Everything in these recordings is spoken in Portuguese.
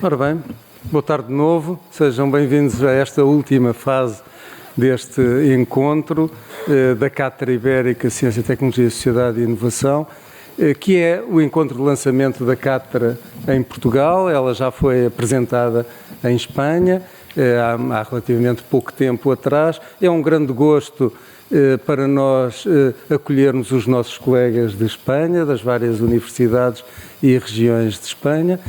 Ora bem, boa tarde de novo, sejam bem-vindos a esta última fase deste encontro da Cátedra Ibérica Ciência, Tecnologia, Sociedade e Inovação, que é o encontro de lançamento da Cátedra em Portugal. Ela já foi apresentada em Espanha há relativamente pouco tempo atrás. É um grande gosto para nós acolhermos os nossos colegas de Espanha, das várias universidades e regiões de Espanha,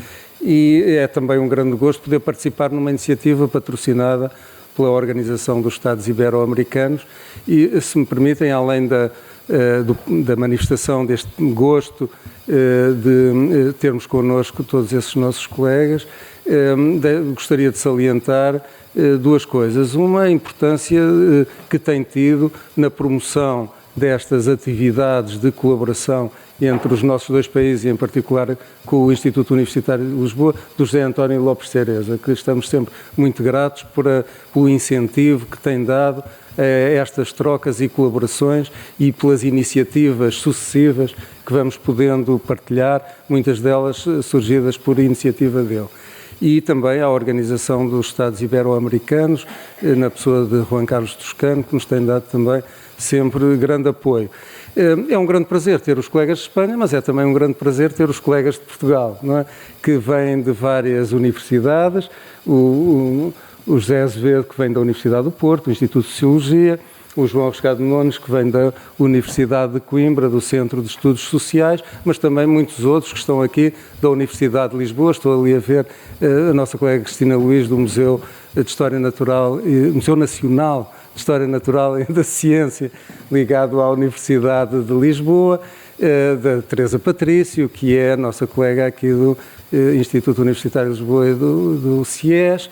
e é também um grande gosto poder participar numa iniciativa patrocinada pela Organização dos Estados Ibero-Americanos e, se me permitem, além da manifestação deste gosto de termos connosco todos esses nossos colegas, gostaria de salientar duas coisas. Uma, a importância que tem tido na promoção destas atividades de colaboração entre os nossos dois países, e em particular com o Instituto Universitário de Lisboa, do José António Lopes Cereza, que estamos sempre muito gratos pelo incentivo que tem dado a estas trocas e colaborações e pelas iniciativas sucessivas que vamos podendo partilhar, muitas delas surgidas por iniciativa dele. E também à Organização dos Estados Ibero-Americanos, na pessoa de Juan Carlos Toscano, que nos tem dado também sempre grande apoio. É um grande prazer ter os colegas de Espanha, mas é também um grande prazer ter os colegas de Portugal, não é? Que vêm de várias universidades, o José Azevedo, que vem da Universidade do Porto, do Instituto de Sociologia, o João Rescado Nunes, que vem da Universidade de Coimbra, do Centro de Estudos Sociais, mas também muitos outros que estão aqui da Universidade de Lisboa. Estou ali a ver a nossa colega Cristina Luís, do Museu de História Natural, Museu Nacional de História Natural e da Ciência, ligado à Universidade de Lisboa, da Teresa Patrício, que é a nossa colega aqui do Instituto Universitário de Lisboa e do CIES.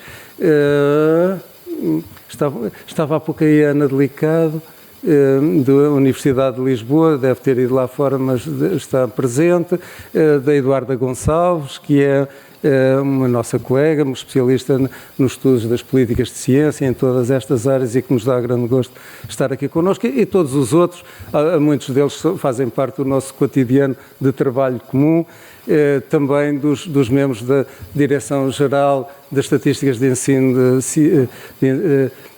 Estava há pouco aí a Ana Delicado, da Universidade de Lisboa, deve ter ido lá fora, mas está presente, da Eduarda Gonçalves, que é uma nossa colega, uma especialista nos estudos das políticas de ciência, em todas estas áreas, e que nos dá grande gosto estar aqui connosco, e todos os outros, muitos deles fazem parte do nosso cotidiano de trabalho comum, também dos membros da Direção-Geral das Estatísticas de Ensino,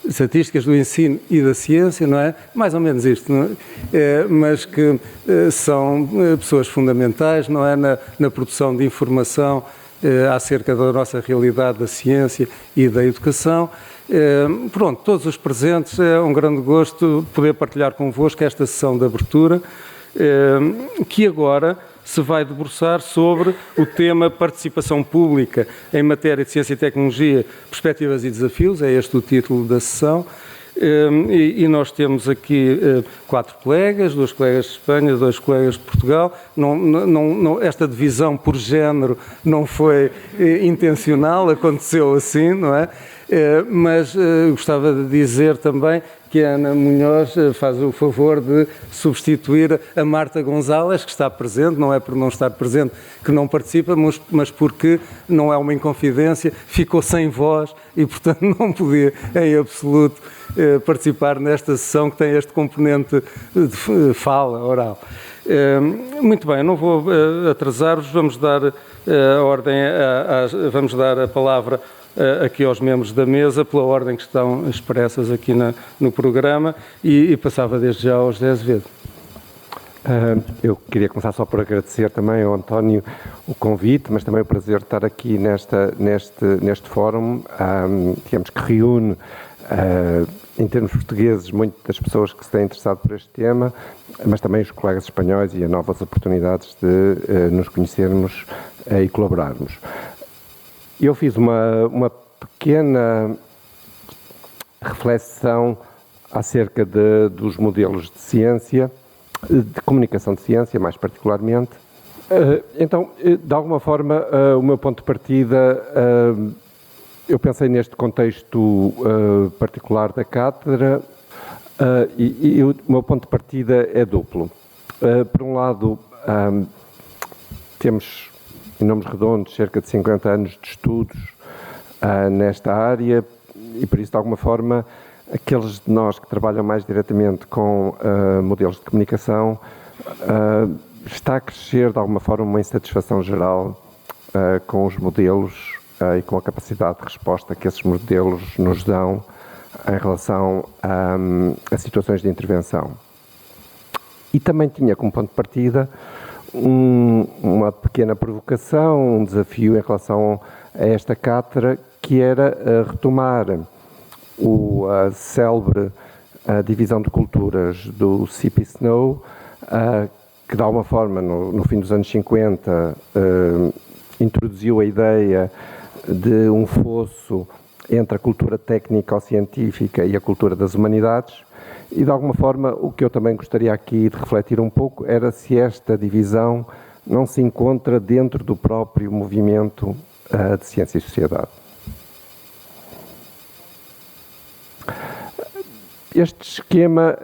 Estatísticas do Ensino e da Ciência, não é? Mais ou menos isto, não é? Mas que são pessoas fundamentais, não é? Na produção de informação acerca da nossa realidade da ciência e da educação. Pronto, todos os presentes, é um grande gosto poder partilhar convosco esta sessão de abertura, que agora se vai debruçar sobre o tema participação pública em matéria de ciência e tecnologia, perspectivas e desafios, é este o título da sessão. E nós temos aqui 4 colegas, 2 colegas de Espanha, 2 colegas de Portugal. Esta divisão por género não foi intencional, aconteceu assim, não é? Mas gostava de dizer também que a Ana Munhoz faz o favor de substituir a Marta Gonzalez, que está presente, não é por não estar presente que não participa, mas porque não é uma inconfidência, ficou sem voz e, portanto, não podia em absoluto participar nesta sessão que tem este componente de fala oral. Muito bem, não vou atrasar-vos, vamos dar a ordem, vamos dar a palavra aqui aos membros da mesa, pela ordem que estão expressas aqui no programa, e passava desde já ao José Azevedo. Eu queria começar só por agradecer também ao António o convite, mas também o prazer de estar aqui neste fórum, digamos que reúne, em termos portugueses, muitas pessoas que se têm interessado por este tema, mas também os colegas espanhóis e a novas oportunidades de nos conhecermos e colaborarmos. Eu fiz uma pequena reflexão acerca dos modelos de ciência, de comunicação de ciência, mais particularmente. Então, de alguma forma, o meu ponto de partida, eu pensei neste contexto particular da cátedra, e o meu ponto de partida é duplo. Por um lado, temos, em números redondos, cerca de 50 anos de estudos nesta área, e por isso, de alguma forma, aqueles de nós que trabalham mais diretamente com modelos de comunicação, está a crescer, de alguma forma, uma insatisfação geral com os modelos e com a capacidade de resposta que esses modelos nos dão em relação a situações de intervenção. E também tinha como ponto de partida uma pequena provocação, um desafio em relação a esta cátedra, que era retomar a célebre divisão de culturas do C.P. Snow, que de alguma forma, no fim dos anos 50, introduziu a ideia de um fosso entre a cultura técnico-científica e a cultura das humanidades, e de alguma forma o que eu também gostaria aqui de refletir um pouco era se esta divisão não se encontra dentro do próprio movimento de ciência e sociedade. Este esquema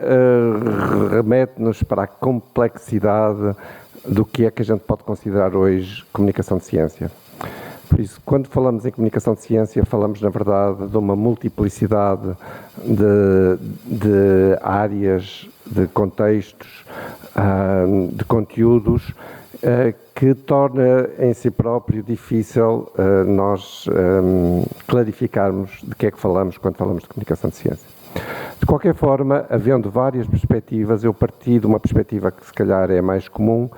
remete-nos para a complexidade do que é que a gente pode considerar hoje comunicação de ciência. Por isso, quando falamos em comunicação de ciência, falamos, na verdade, de uma multiplicidade de áreas, de contextos, de conteúdos, que torna em si próprio difícil nós clarificarmos de que é que falamos quando falamos de comunicação de ciência. De qualquer forma, havendo várias perspectivas, eu parti de uma perspectiva que se calhar é mais comum,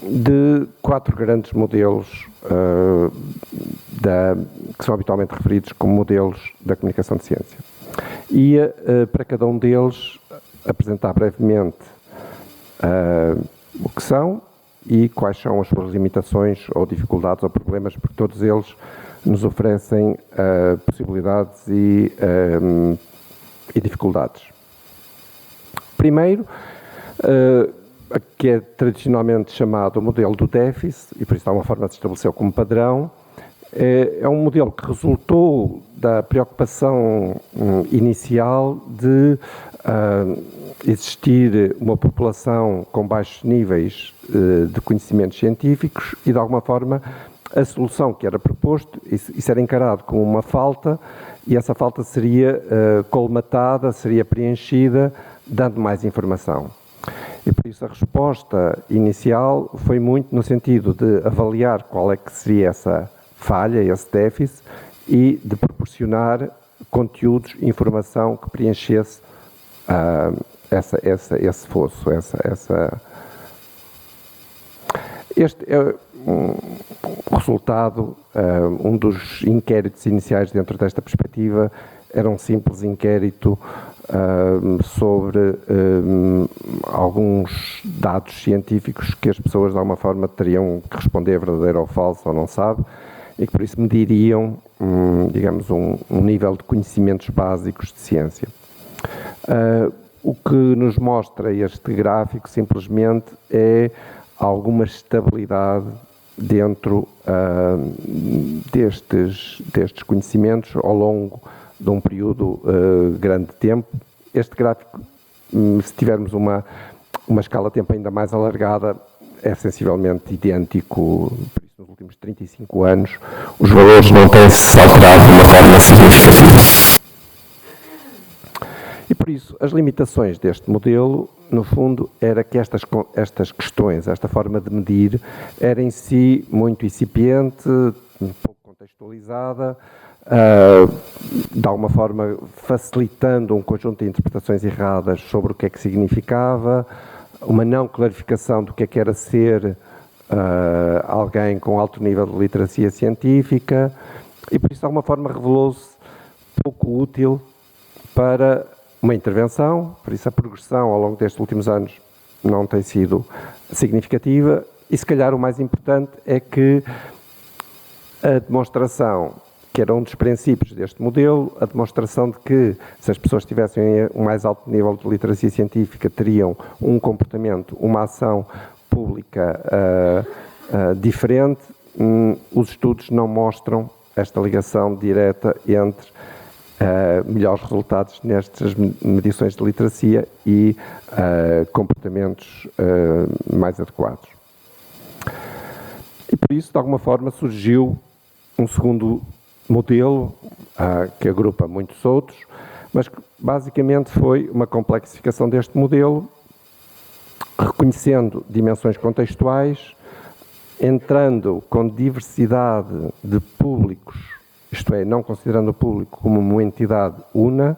de 4 grandes modelos que são habitualmente referidos como modelos da comunicação de ciência. E para cada um deles apresentar brevemente o que são e quais são as suas limitações ou dificuldades ou problemas, porque todos eles nos oferecem possibilidades e dificuldades. Primeiro, que é tradicionalmente chamado o modelo do déficit, e por isso há uma forma de se estabelecer como padrão, é um modelo que resultou da preocupação inicial de existir uma população com baixos níveis de conhecimentos científicos e, de alguma forma, a solução que era proposto, isso era encarado como uma falta, e essa falta seria colmatada, seria preenchida, dando mais informação. E por isso a resposta inicial foi muito no sentido de avaliar qual é que seria essa falha, esse déficit, e de proporcionar conteúdos, informação que preenchesse esse fosso, Este é o resultado, um dos inquéritos iniciais dentro desta perspectiva era um simples inquérito sobre alguns dados científicos que as pessoas de alguma forma teriam que responder verdadeiro ou falso ou não sabe, e que por isso mediriam, digamos, um nível de conhecimentos básicos de ciência. O que nos mostra este gráfico simplesmente é alguma estabilidade dentro destes conhecimentos ao longo de um período grande de tempo. Este gráfico, se tivermos uma escala de tempo ainda mais alargada, é sensivelmente idêntico. Por isso, nos últimos 35 anos, os valores não têm-se alterado de uma forma significativa. E por isso, as limitações deste modelo, no fundo, era que estas questões, esta forma de medir, era em si muito incipiente, um pouco contextualizada, de alguma forma facilitando um conjunto de interpretações erradas sobre o que é que significava, uma não clarificação do que era ser alguém com alto nível de literacia científica, e por isso de alguma forma revelou-se pouco útil para uma intervenção. Por isso a progressão ao longo destes últimos anos não tem sido significativa, e se calhar o mais importante é que a demonstração, que era um dos princípios deste modelo, a demonstração de que se as pessoas tivessem um mais alto nível de literacia científica teriam um comportamento, uma ação pública diferente, os estudos não mostram esta ligação direta entre melhores resultados nestas medições de literacia e comportamentos mais adequados. E por isso, de alguma forma, surgiu um segundo modelo, que agrupa muitos outros, mas que basicamente foi uma complexificação deste modelo, reconhecendo dimensões contextuais, entrando com diversidade de públicos, isto é, não considerando o público como uma entidade una,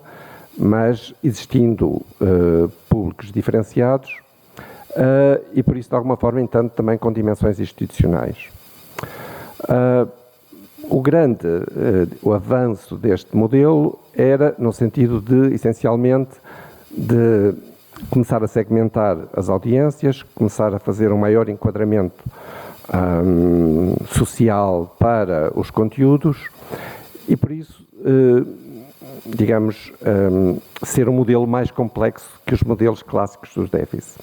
mas existindo públicos diferenciados e, por isso, de alguma forma, entrando também com dimensões institucionais. O avanço deste modelo era no sentido de, essencialmente, de começar a segmentar as audiências, começar a fazer um maior enquadramento social para os conteúdos e, por isso, digamos, ser um modelo mais complexo que os modelos clássicos dos déficits.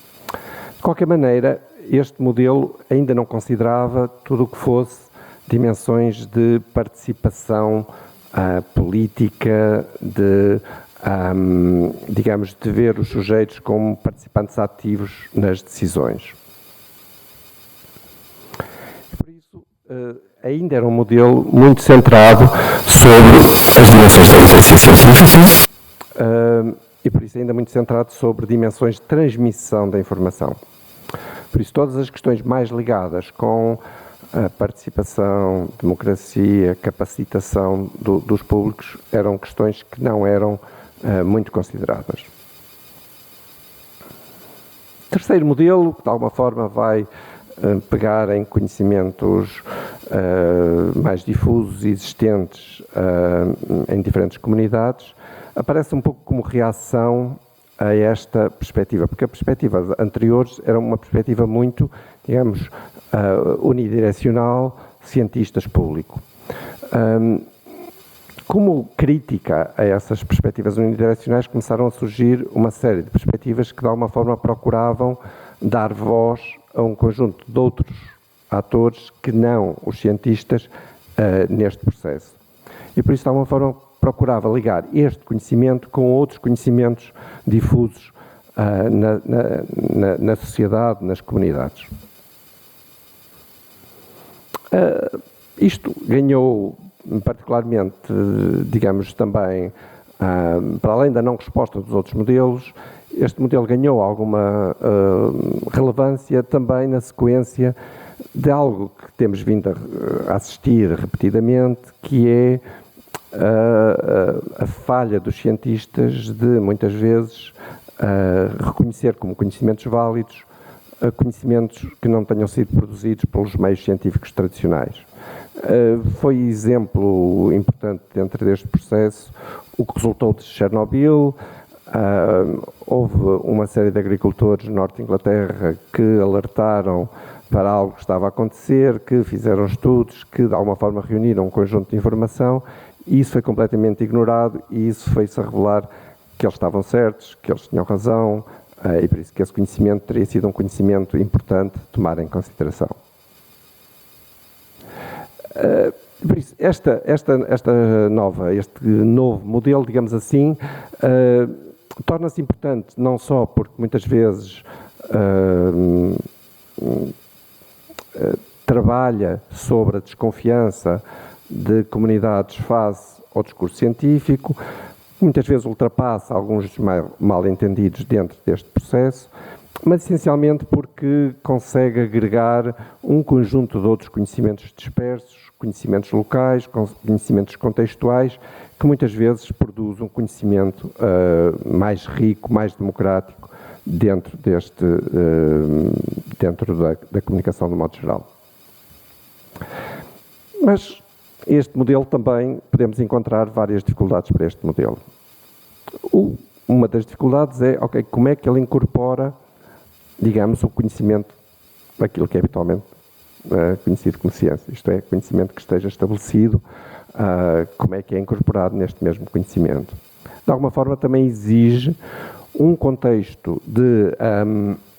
De qualquer maneira, este modelo ainda não considerava tudo o que fosse dimensões de participação política, digamos, de ver os sujeitos como participantes ativos nas decisões. Por isso, ainda era um modelo muito centrado sobre as dimensões da ciência e por isso ainda muito centrado sobre dimensões de transmissão da informação. Por isso, todas as questões mais ligadas com a participação, democracia, capacitação dos públicos eram questões que não eram muito consideradas. Terceiro modelo, que de alguma forma vai pegar em conhecimentos mais difusos e existentes em diferentes comunidades, aparece um pouco como reação a esta perspectiva, porque a perspectiva anterior era uma perspectiva muito, digamos, unidirecional, cientistas-público. Como crítica a essas perspectivas unidirecionais, começaram a surgir uma série de perspectivas que, de alguma forma, procuravam dar voz a um conjunto de outros atores que não os cientistas neste processo. E, por isso, de alguma forma, procurava ligar este conhecimento com outros conhecimentos difusos na sociedade, nas comunidades. Isto ganhou, particularmente, digamos, também, para além da não resposta dos outros modelos, este modelo ganhou alguma relevância também na sequência de algo que temos vindo a assistir repetidamente, que é a falha dos cientistas de, muitas vezes, reconhecer como conhecimentos válidos conhecimentos que não tenham sido produzidos pelos meios científicos tradicionais. Foi exemplo importante dentro deste processo o que resultou de Chernobyl. Houve uma série de agricultores no norte de Inglaterra que alertaram para algo que estava a acontecer, que fizeram estudos, que de alguma forma reuniram um conjunto de informação, e isso foi completamente ignorado, e isso foi-se a revelar que eles estavam certos, que eles tinham razão, e por isso que esse conhecimento teria sido um conhecimento importante de tomar em consideração. Por isso, este novo modelo, digamos assim, torna-se importante não só porque muitas vezes trabalha sobre a desconfiança de comunidades face ao discurso científico, muitas vezes ultrapassa alguns dos mal-entendidos dentro deste processo, mas essencialmente porque consegue agregar um conjunto de outros conhecimentos dispersos, conhecimentos locais, conhecimentos contextuais, que muitas vezes produz um conhecimento mais rico, mais democrático dentro da comunicação de modo geral. Mas este modelo também podemos encontrar várias dificuldades para este modelo. Uma das dificuldades é, como é que ele incorpora, digamos, o conhecimento daquilo que é habitualmente conhecido como ciência, isto é, conhecimento que esteja estabelecido, como é que é incorporado neste mesmo conhecimento. De alguma forma também exige um contexto de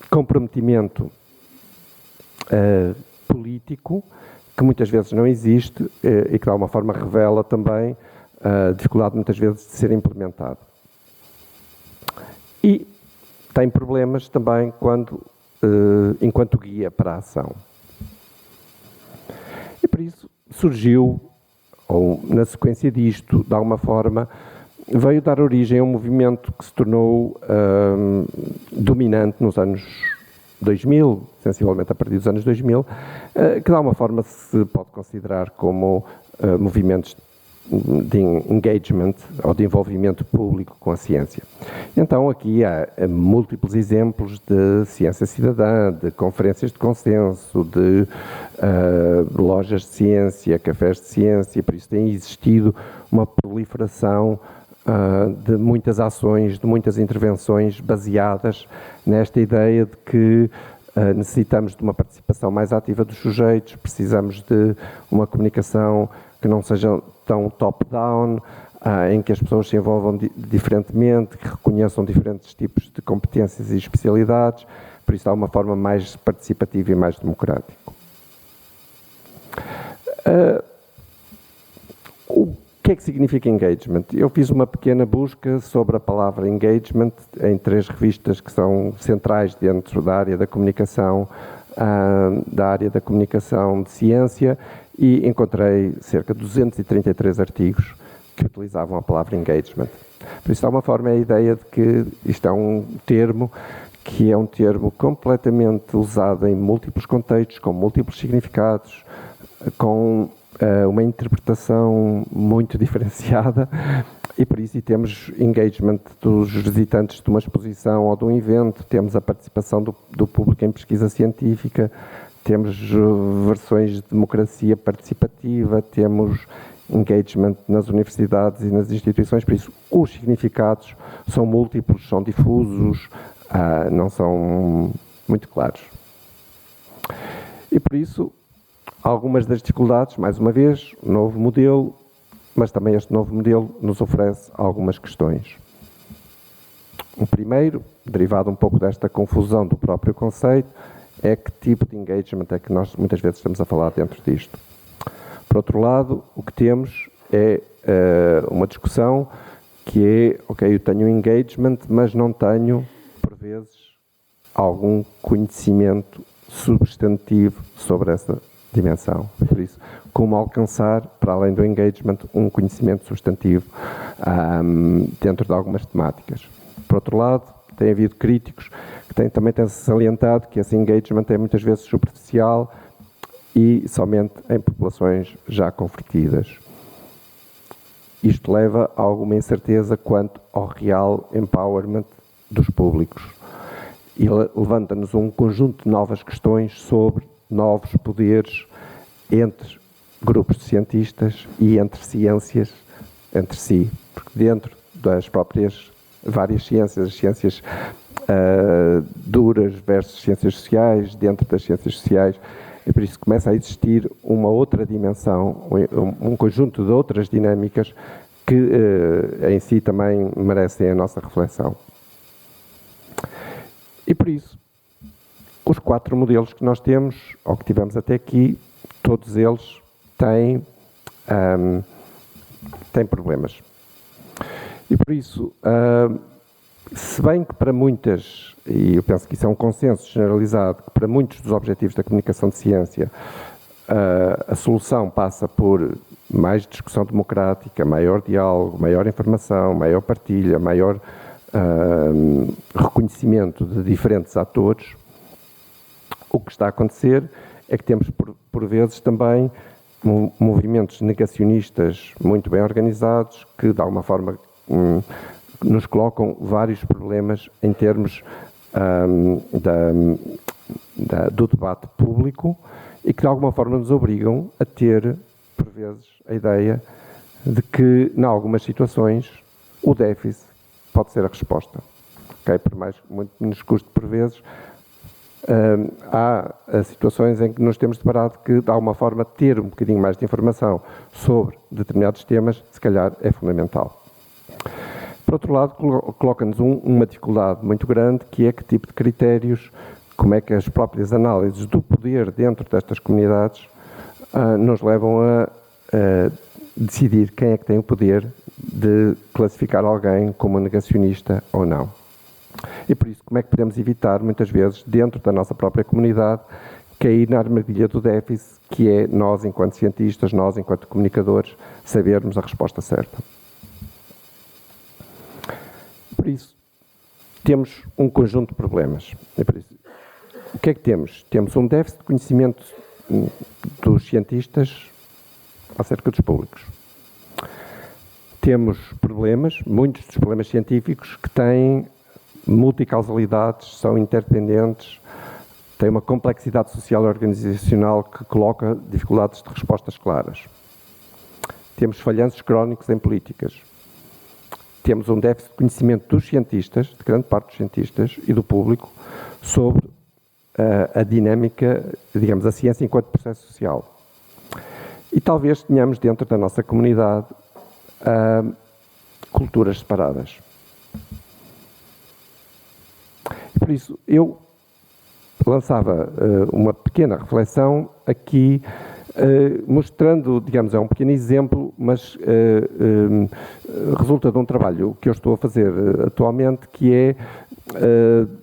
comprometimento político que muitas vezes não existe e que de alguma forma revela também a dificuldade muitas vezes de ser implementado. E tem problemas também enquanto guia para a ação. E por isso surgiu, ou na sequência disto, de alguma forma, veio dar origem a um movimento que se tornou dominante nos anos 2000, sensivelmente a partir dos anos 2000, que de alguma forma se pode considerar como movimentos de engagement ou de envolvimento público com a ciência. Então aqui há múltiplos exemplos de ciência cidadã, de conferências de consenso, de lojas de ciência, cafés de ciência, por isso tem existido uma proliferação de muitas ações, de muitas intervenções baseadas nesta ideia de que necessitamos de uma participação mais ativa dos sujeitos, precisamos de uma comunicação que não seja tão top-down, em que as pessoas se envolvam diferentemente, que reconheçam diferentes tipos de competências e especialidades, por isso há uma forma mais participativa e mais democrática. O que é que significa engagement? Eu fiz uma pequena busca sobre a palavra engagement em 3 revistas que são centrais dentro da área da comunicação de ciência, e encontrei cerca de 233 artigos que utilizavam a palavra engagement. Por isso, de alguma forma, é a ideia de que isto é um termo que é um termo completamente usado em múltiplos contextos, com múltiplos significados, com uma interpretação muito diferenciada, e por isso temos engagement dos visitantes de uma exposição ou de um evento, temos a participação do público em pesquisa científica, temos versões de democracia participativa, temos engagement nas universidades e nas instituições, por isso os significados são múltiplos, são difusos, não são muito claros. E por isso, algumas das dificuldades, mais uma vez, novo modelo, mas também este novo modelo nos oferece algumas questões. O primeiro, derivado um pouco desta confusão do próprio conceito, é que tipo de engagement é que nós muitas vezes estamos a falar dentro disto. Por outro lado, o que temos é uma discussão que é, ok, eu tenho engagement, mas não tenho, por vezes, algum conhecimento substantivo sobre essa dimensão. Por isso, como alcançar, para além do engagement, um conhecimento substantivo dentro de algumas temáticas. Por outro lado, tem havido críticos que também têm salientado que esse engagement é muitas vezes superficial e somente em populações já convertidas. Isto leva a alguma incerteza quanto ao real empowerment dos públicos e levanta-nos um conjunto de novas questões sobre novos poderes entre grupos de cientistas e entre ciências entre si, porque dentro das próprias várias ciências, as ciências duras versus ciências sociais, dentro das ciências sociais, e por isso começa a existir uma outra dimensão, um conjunto de outras dinâmicas que em si também merecem a nossa reflexão. E por isso, os 4 modelos que nós temos, ou que tivemos até aqui, todos eles têm problemas. E por isso, se bem que para muitas, e eu penso que isso é um consenso generalizado, que para muitos dos objetivos da comunicação de ciência, a solução passa por mais discussão democrática, maior diálogo, maior informação, maior partilha, maior reconhecimento de diferentes atores, o que está a acontecer é que temos, por vezes, também movimentos negacionistas muito bem organizados, que, de alguma forma, nos colocam vários problemas em termos do debate público e que de alguma forma nos obrigam a ter, por vezes, a ideia de que, em algumas situações, o déficit pode ser a resposta. Okay? Por mais que muito nos custe por vezes, há situações em que nos temos deparado que, de alguma forma, ter um bocadinho mais de informação sobre determinados temas, se calhar, é fundamental. Por outro lado, coloca-nos uma dificuldade muito grande, que é que tipo de critérios, como é que as próprias análises do poder dentro destas comunidades nos levam a decidir quem é que tem o poder de classificar alguém como negacionista ou não. E por isso, como é que podemos evitar, muitas vezes, dentro da nossa própria comunidade, cair na armadilha do déficit, que é nós, enquanto cientistas, nós, enquanto comunicadores, sabermos a resposta certa. Por isso, temos um conjunto de problemas. E por isso, o que é que temos? Temos um déficit de conhecimento dos cientistas acerca dos públicos. Temos problemas, muitos dos problemas científicos que têm multicausalidades, são interdependentes, têm uma complexidade social e organizacional que coloca dificuldades de respostas claras. Temos falhanços crónicos em políticas. Temos um déficit de conhecimento dos cientistas, de grande parte dos cientistas e do público, sobre a dinâmica, digamos, a ciência enquanto processo social. E talvez tenhamos dentro da nossa comunidade culturas separadas. Por isso, eu lançava uma pequena reflexão aqui, mostrando, digamos, é um pequeno exemplo, mas resulta de um trabalho que eu estou a fazer atualmente, que é,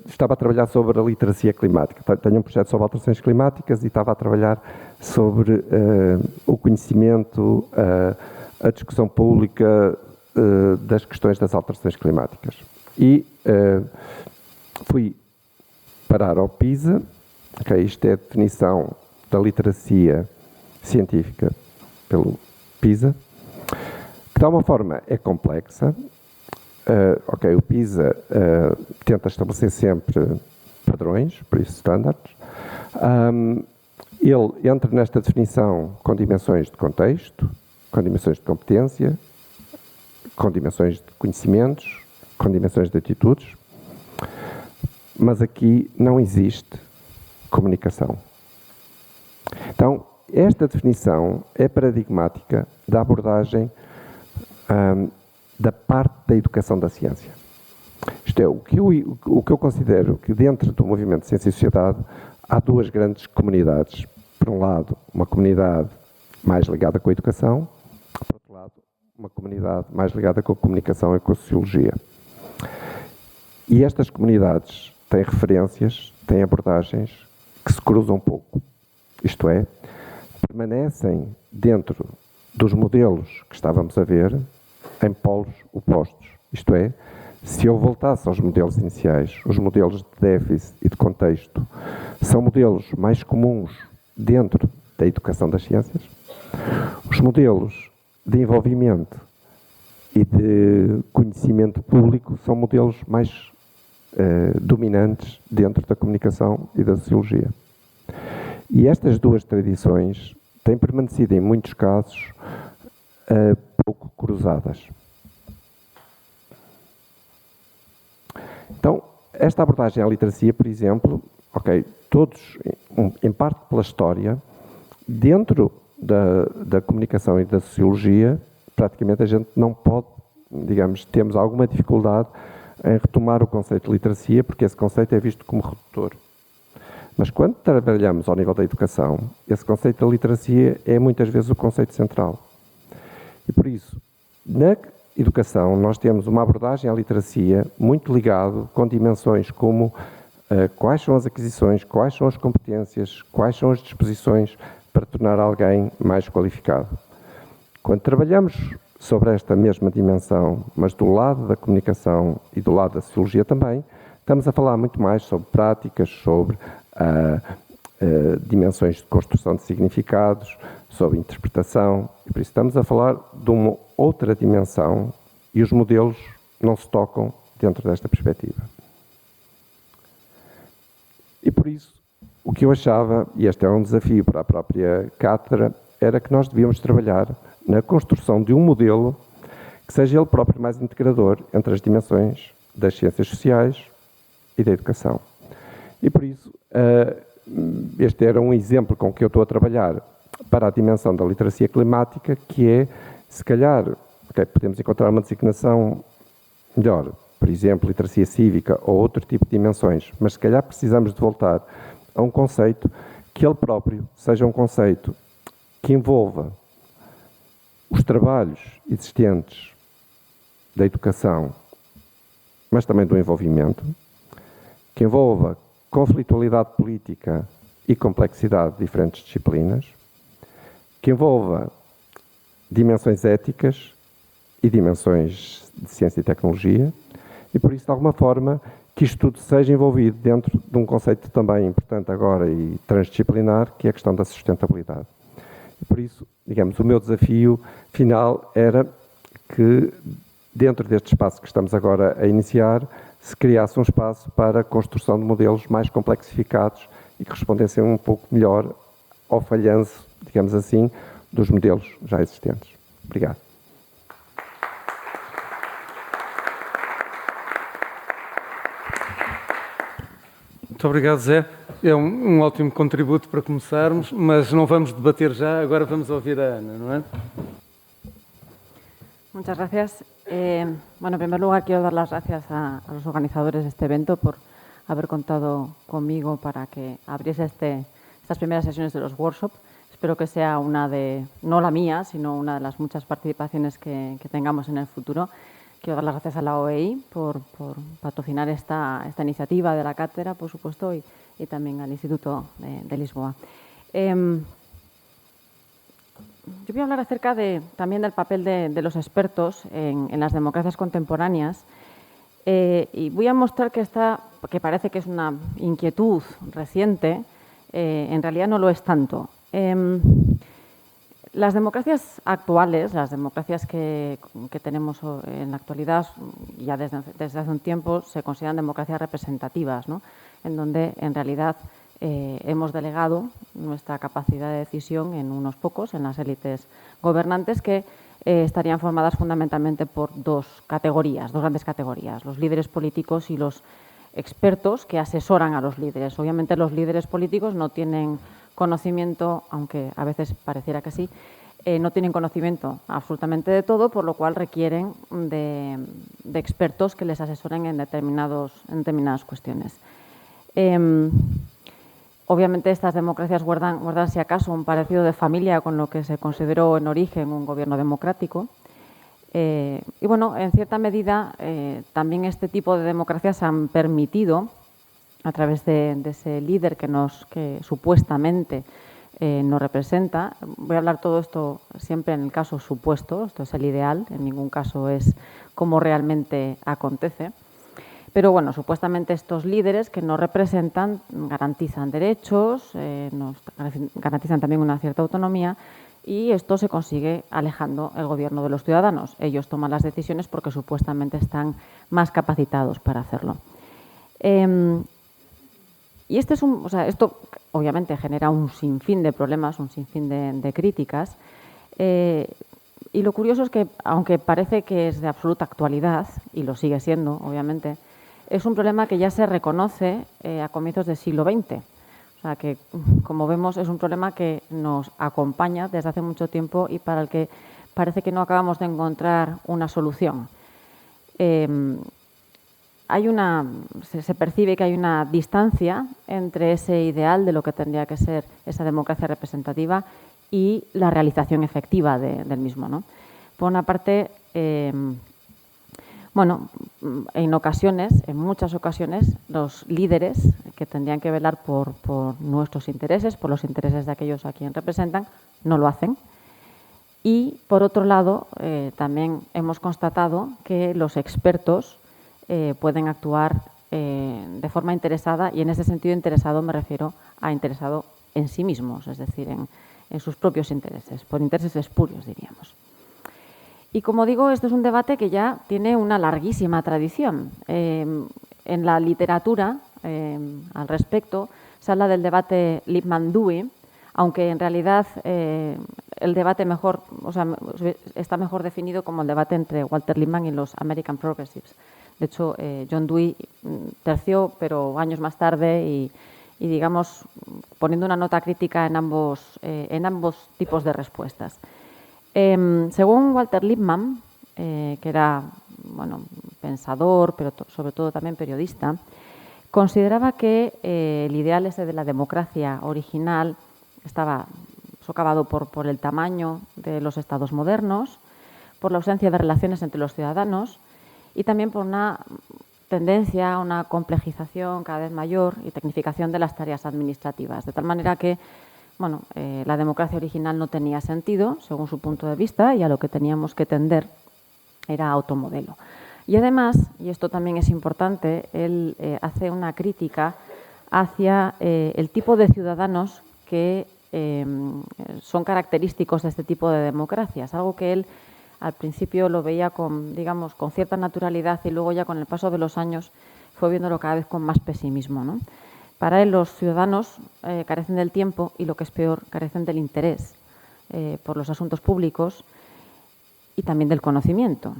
estava a trabalhar sobre a literacia climática. Tenho um projeto sobre alterações climáticas e estava a trabalhar sobre o conhecimento, a discussão pública das questões das alterações climáticas. E fui parar ao PISA, okay, isto é a definição da literacia científica pelo PISA, que de alguma forma é complexa. O PISA tenta estabelecer sempre padrões, por isso standards. Ele entra nesta definição com dimensões de contexto, com dimensões de competência, com dimensões de conhecimentos, com dimensões de atitudes, mas aqui não existe comunicação. Então, esta definição é paradigmática da abordagem da parte da educação da ciência. Isto é, o que eu considero que dentro do movimento de Ciência e Sociedade há duas grandes comunidades. Por um lado, uma comunidade mais ligada com a educação, por outro lado, uma comunidade mais ligada com a comunicação e com a sociologia. E estas comunidades têm referências, têm abordagens que se cruzam pouco. Isto é, permanecem dentro dos modelos que estávamos a ver em polos opostos. Isto é, se eu voltasse aos modelos iniciais, os modelos de déficit e de contexto são modelos mais comuns dentro da educação das ciências. Os modelos de envolvimento e de conhecimento público são modelos mais dominantes dentro da comunicação e da sociologia. E estas duas tradições têm permanecido, em muitos casos, pouco cruzadas. Então, esta abordagem à literacia, por exemplo, todos, em parte pela história, dentro da comunicação e da sociologia, praticamente a gente não pode, digamos, temos alguma dificuldade em retomar o conceito de literacia, porque esse conceito é visto como redutor. Mas quando trabalhamos ao nível da educação, esse conceito da literacia é muitas vezes o conceito central. E por isso, na educação, nós temos uma abordagem à literacia muito ligado com dimensões como quais são as aquisições, quais são as competências, quais são as disposições para tornar alguém mais qualificado. Quando trabalhamos sobre esta mesma dimensão, mas do lado da comunicação e do lado da sociologia também, estamos a falar muito mais sobre práticas, sobre dimensões de construção de significados, sobre interpretação, e por isso estamos a falar de uma outra dimensão e os modelos não se tocam dentro desta perspectiva. E por isso, o que eu achava, e este é um desafio para a própria cátedra, era que nós devíamos trabalhar na construção de um modelo que seja ele próprio mais integrador entre as dimensões das ciências sociais e da educação. E por isso, este era um exemplo com que eu estou a trabalhar para a dimensão da literacia climática, que é, se calhar, podemos encontrar uma designação melhor, por exemplo, literacia cívica ou outro tipo de dimensões, mas se calhar precisamos de voltar a um conceito que ele próprio seja um conceito que envolva os trabalhos existentes da educação, mas também do envolvimento, que envolva conflitualidade política e complexidade de diferentes disciplinas, que envolva dimensões éticas e dimensões de ciência e tecnologia, e por isso, de alguma forma, que isto tudo seja envolvido dentro de um conceito também importante agora e transdisciplinar, que é a questão da sustentabilidade. E por isso, digamos, o meu desafio final era que, dentro deste espaço que estamos agora a iniciar, se criasse um espaço para a construção de modelos mais complexificados e que respondessem um pouco melhor ao falhanço, digamos assim, dos modelos já existentes. Obrigado. Muito obrigado, Zé. É um ótimo contributo para começarmos, mas não vamos debater já, agora vamos ouvir a Ana, não é? Muchas gracias. Bueno, en primer lugar quiero dar las gracias a los organizadores de este evento por haber contado conmigo para que abriese estas primeras sesiones de los workshops. Espero que sea una de, no la mía, sino una de las muchas participaciones que tengamos en el futuro. Quiero dar las gracias a la OEI por patrocinar esta iniciativa de la cátedra, por supuesto, y también al Instituto de Lisboa. Yo voy a hablar acerca también del papel de los expertos en las democracias contemporáneas y voy a mostrar que parece que es una inquietud reciente, en realidad no lo es tanto. Las democracias actuales, las democracias que tenemos en la actualidad, ya desde hace un tiempo, se consideran democracias representativas, ¿no? En donde en realidad hemos delegado nuestra capacidad de decisión en unos pocos, en las élites gobernantes, que estarían formadas fundamentalmente por dos grandes categorías, los líderes políticos y los expertos que asesoran a los líderes. Obviamente los líderes políticos no tienen conocimiento, aunque a veces pareciera que sí, no tienen conocimiento absolutamente de todo, por lo cual requieren de expertos que les asesoren en determinadas cuestiones. Obviamente estas democracias guardan si acaso un parecido de familia con lo que se consideró en origen un gobierno democrático. Y bueno, en cierta medida también este tipo de democracias han permitido, a través de ese líder que supuestamente nos representa. Voy a hablar todo esto siempre en el caso supuesto, esto es el ideal, en ningún caso es como realmente acontece. Pero bueno, supuestamente estos líderes que nos representan garantizan derechos, nos garantizan también una cierta autonomía y esto se consigue alejando el gobierno de los ciudadanos. Ellos toman las decisiones porque supuestamente están más capacitados para hacerlo. Y esto obviamente genera un sinfín de problemas, un sinfín de críticas. Y lo curioso es que, aunque parece que es de absoluta actualidad, y lo sigue siendo, obviamente, es un problema que ya se reconoce a comienzos del siglo XX. O sea que, como vemos, es un problema que nos acompaña desde hace mucho tiempo y para el que parece que no acabamos de encontrar una solución. Se percibe que hay una distancia entre ese ideal de lo que tendría que ser esa democracia representativa y la realización efectiva del mismo, ¿no? Por una parte, en muchas ocasiones, los líderes que tendrían que velar por nuestros intereses, por los intereses de aquellos a quien representan, no lo hacen. Y, por otro lado, también hemos constatado que los expertos pueden actuar de forma interesada, y en ese sentido interesado me refiero a interesado en sí mismos, es decir, en sus propios intereses, por intereses espurios, diríamos. Y como digo, esto es un debate que ya tiene una larguísima tradición. En la literatura, al respecto, se habla del debate Lippmann-Dewey, aunque en realidad el debate está mejor definido como el debate entre Walter Lippmann y los American Progressives. De hecho, John Dewey terció, pero años más tarde, y digamos, poniendo una nota crítica en ambos tipos de respuestas. Según Walter Lippmann, que era pensador, pero sobre todo también periodista, consideraba que el ideal ese de la democracia original estaba socavado por el tamaño de los estados modernos, por la ausencia de relaciones entre los ciudadanos y también por una tendencia a una complejización cada vez mayor y tecnificación de las tareas administrativas, de tal manera que la democracia original no tenía sentido, según su punto de vista, y a lo que teníamos que tender era a otro modelo. Y además, y esto también es importante, él hace una crítica hacia el tipo de ciudadanos que son característicos de este tipo de democracias, algo que él al principio lo veía con, digamos, con cierta naturalidad y luego ya con el paso de los años fue viéndolo cada vez con más pesimismo, ¿no? Para él los ciudadanos carecen del tiempo y, lo que es peor, carecen del interés por los asuntos públicos y también del conocimiento.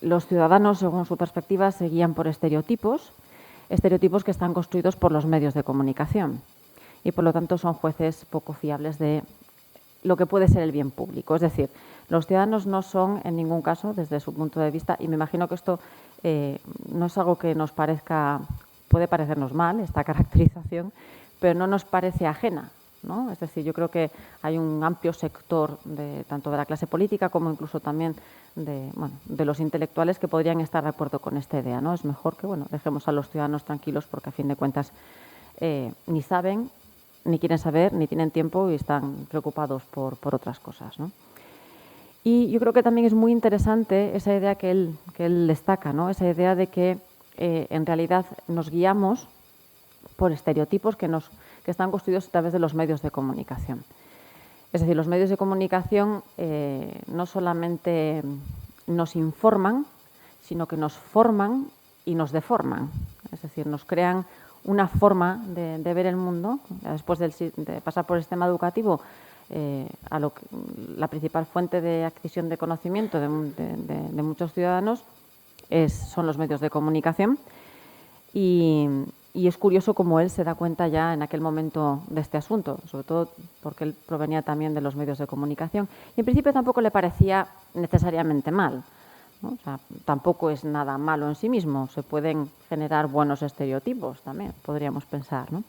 Los ciudadanos, según su perspectiva, se guían por estereotipos que están construidos por los medios de comunicación y, por lo tanto, son jueces poco fiables de lo que puede ser el bien público. Es decir, los ciudadanos no son, en ningún caso, desde su punto de vista, y me imagino que esto no es algo que nos parezca, puede parecernos mal, esta caracterización, pero no nos parece ajena, ¿no? Es decir, yo creo que hay un amplio sector, tanto de la clase política como incluso también de los intelectuales, que podrían estar de acuerdo con esta idea, ¿no? Es mejor que dejemos a los ciudadanos tranquilos porque, a fin de cuentas, ni saben, ni quieren saber, ni tienen tiempo y están preocupados por otras cosas, ¿no? Y yo creo que también es muy interesante esa idea que él destaca, ¿no? Esa idea de que en realidad nos guiamos por estereotipos que están construidos a través de los medios de comunicación. Es decir, los medios de comunicación no solamente nos informan, sino que nos forman y nos deforman. Es decir, nos crean una forma de ver el mundo. Después de pasar por el sistema educativo, la principal fuente de adquisición de conocimiento de muchos ciudadanos son los medios de comunicación. Y es curioso cómo él se da cuenta ya en aquel momento de este asunto, sobre todo porque él provenía también de los medios de comunicación. Y en principio tampoco le parecía necesariamente mal, ¿no? O sea, tampoco es nada malo en sí mismo. Se pueden generar buenos estereotipos también, podríamos pensar, ¿no?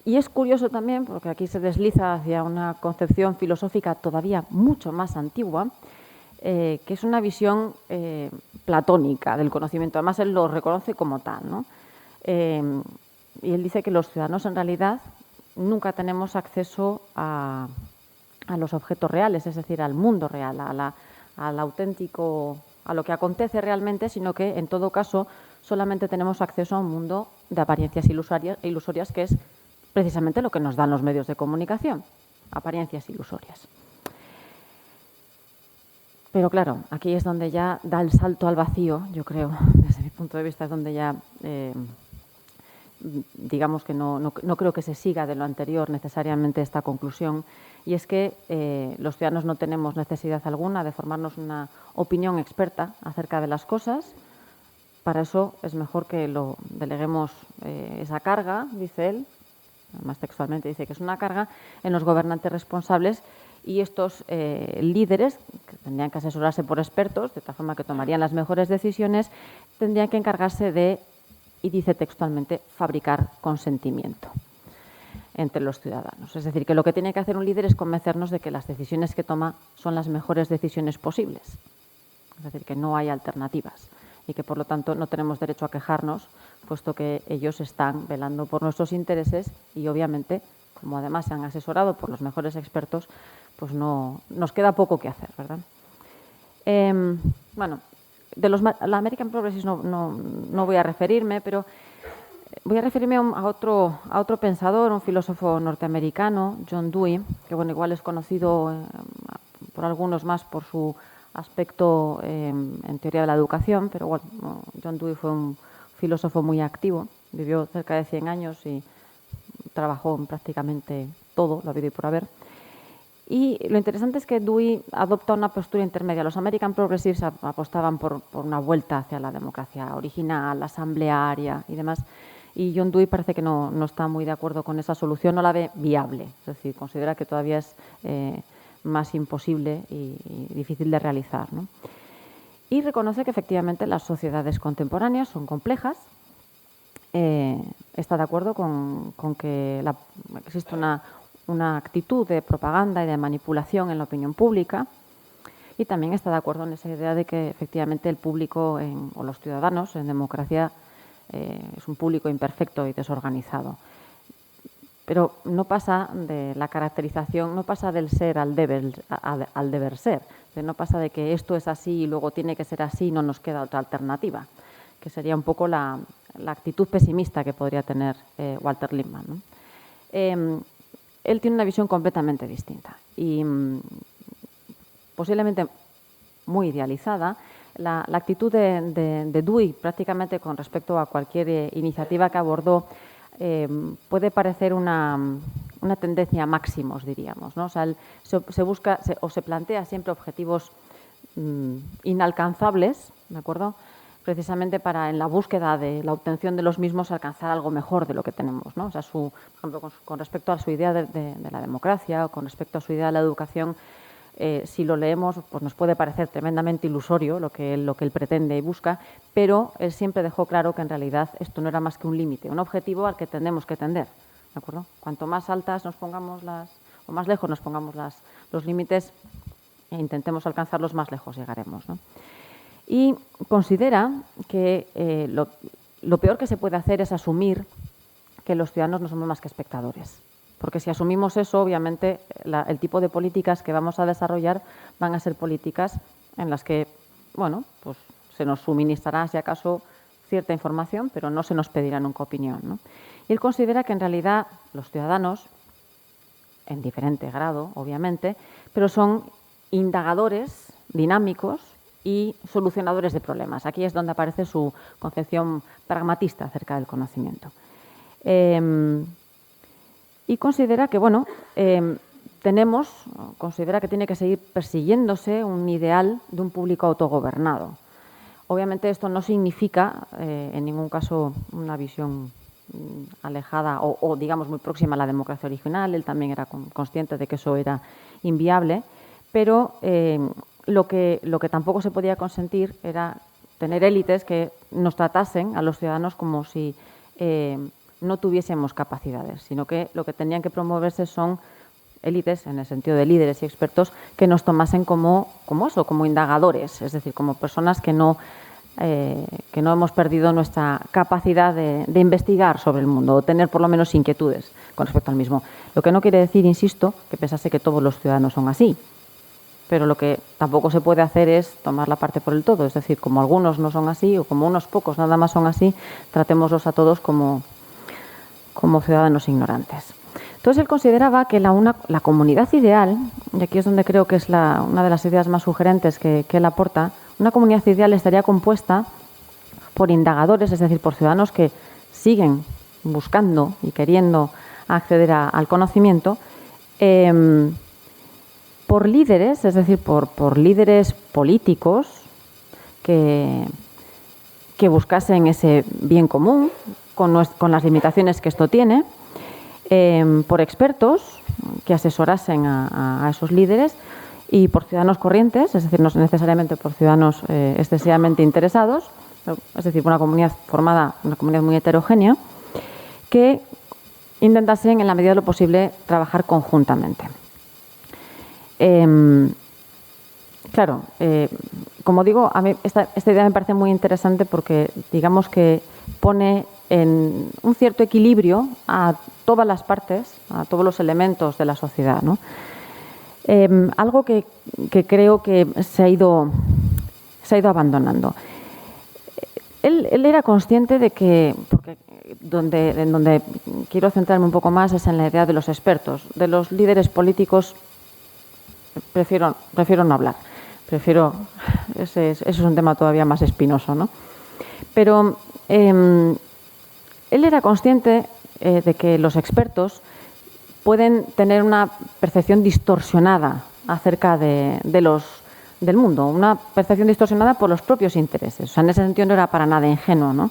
Y es curioso también, porque aquí se desliza hacia una concepción filosófica todavía mucho más antigua, que es una visión platónica del conocimiento. Además, él lo reconoce como tal, ¿no? Y él dice que los ciudadanos, en realidad, nunca tenemos acceso a los objetos reales, es decir, al mundo real, al auténtico, a lo que acontece realmente, sino que, en todo caso, solamente tenemos acceso a un mundo de apariencias ilusorias, que es precisamente lo que nos dan los medios de comunicación, apariencias ilusorias. Pero claro, aquí es donde ya da el salto al vacío, yo creo, desde mi punto de vista, es donde ya, digamos que no creo que se siga de lo anterior necesariamente esta conclusión, y es que los ciudadanos no tenemos necesidad alguna de formarnos una opinión experta acerca de las cosas. Para eso es mejor que lo deleguemos esa carga, dice él, además textualmente dice que es una carga, en los gobernantes responsables, y estos líderes, que tendrían que asesorarse por expertos, de tal forma que tomarían las mejores decisiones, tendrían que encargarse de, y dice textualmente, fabricar consentimiento entre los ciudadanos. Es decir, que lo que tiene que hacer un líder es convencernos de que las decisiones que toma son las mejores decisiones posibles. Es decir, que no hay alternativas y que, por lo tanto, no tenemos derecho a quejarnos, puesto que ellos están velando por nuestros intereses y, obviamente, como además se han asesorado por los mejores expertos, pues no nos queda poco que hacer, ¿verdad? Bueno, la American Progressive no voy a referirme, pero voy a referirme a otro pensador, un filósofo norteamericano, John Dewey, que bueno, igual es conocido por algunos más por su aspecto en teoría de la educación, pero bueno, John Dewey fue un filósofo muy activo, vivió cerca de 100 años y trabajó en prácticamente todo, lo habido y por haber. Y lo interesante es que Dewey adopta una postura intermedia. Los American Progressives apostaban por una vuelta hacia la democracia original, asamblearia y demás. Y John Dewey parece que no está muy de acuerdo con esa solución, no la ve viable. Es decir, considera que todavía es más imposible y difícil de realizar, ¿no? Y reconoce que efectivamente las sociedades contemporáneas son complejas. Está de acuerdo con que existe una actitud de propaganda y de manipulación en la opinión pública, y también está de acuerdo en esa idea de que efectivamente el público o los ciudadanos en democracia es un público imperfecto y desorganizado. pero no pasa de la caracterización, no pasa del ser al deber ser. No pasa de que esto es así y luego tiene que ser así y no nos queda otra alternativa, que sería un poco la actitud pesimista que podría tener Walter Lippmann, ¿no? Él tiene una visión completamente distinta y posiblemente muy idealizada. La actitud de Dewey, prácticamente con respecto a cualquier iniciativa que abordó, puede parecer una tendencia a máximos, diríamos, ¿no? O sea, él se busca o se plantea siempre objetivos inalcanzables, ¿de acuerdo?, precisamente para, en la búsqueda de la obtención de los mismos, alcanzar algo mejor de lo que tenemos, ¿no? O sea, por ejemplo, con respecto a su idea de la democracia o con respecto a su idea de la educación, si lo leemos, pues nos puede parecer tremendamente ilusorio lo que él pretende y busca, pero él siempre dejó claro que en realidad esto no era más que un límite, un objetivo al que tenemos que tender, ¿de acuerdo? Cuanto más altas nos pongamos o más lejos nos pongamos los límites e intentemos alcanzarlos, más lejos llegaremos, ¿no? Y considera que lo peor que se puede hacer es asumir que los ciudadanos no somos más que espectadores. Porque si asumimos eso, obviamente, el tipo de políticas que vamos a desarrollar van a ser políticas en las que, bueno, pues se nos suministrará, si acaso, cierta información, pero no se nos pedirá nunca opinión, ¿no? Y él considera que, en realidad, los ciudadanos, en diferente grado, obviamente, pero son indagadores, dinámicos y solucionadores de problemas. Aquí es donde aparece su concepción pragmatista acerca del conocimiento. Y considera que, bueno, considera que tiene que seguir persiguiéndose un ideal de un público autogobernado. Obviamente esto no significa, en ningún caso, una visión alejada o, digamos, muy próxima a la democracia original. Él también era consciente de que eso era inviable, pero lo que tampoco se podía consentir era tener élites que nos tratasen a los ciudadanos como si no tuviésemos capacidades, sino que lo que tenían que promoverse son élites, en el sentido de líderes y expertos, que nos tomasen como indagadores, es decir, como personas que no hemos perdido nuestra capacidad de investigar sobre el mundo o tener por lo menos inquietudes con respecto al mismo. Lo que no quiere decir, insisto, que pensase que todos los ciudadanos son así. Pero lo que tampoco se puede hacer es tomar la parte por el todo. Es decir, como algunos no son así o como unos pocos nada más son así, tratémoslos a todos como ciudadanos ignorantes. Entonces, él consideraba que la comunidad ideal, y aquí es donde creo que es una de las ideas más sugerentes que él aporta, una comunidad ideal estaría compuesta por indagadores, es decir, por ciudadanos que siguen buscando y queriendo acceder al conocimiento, por líderes, es decir, por líderes políticos que buscasen ese bien común con las limitaciones que esto tiene, por expertos que asesorasen a esos líderes y por ciudadanos corrientes, es decir, no necesariamente por ciudadanos excesivamente interesados, es decir, una comunidad muy heterogénea, que intentasen, en la medida de lo posible, trabajar conjuntamente. Claro, como digo, a mí esta idea me parece muy interesante porque, digamos que pone en un cierto equilibrio a todas las partes, a todos los elementos de la sociedad, ¿no? Algo que creo que se ha ido abandonando. Él era consciente de que, porque en donde quiero centrarme un poco más es en la idea de los expertos, de los líderes políticos. Prefiero no hablar. Ese es un tema todavía más espinoso, ¿no? Pero él era consciente de que los expertos pueden tener una percepción distorsionada acerca del mundo, una percepción distorsionada por los propios intereses. O sea, en ese sentido no era para nada ingenuo, ¿no?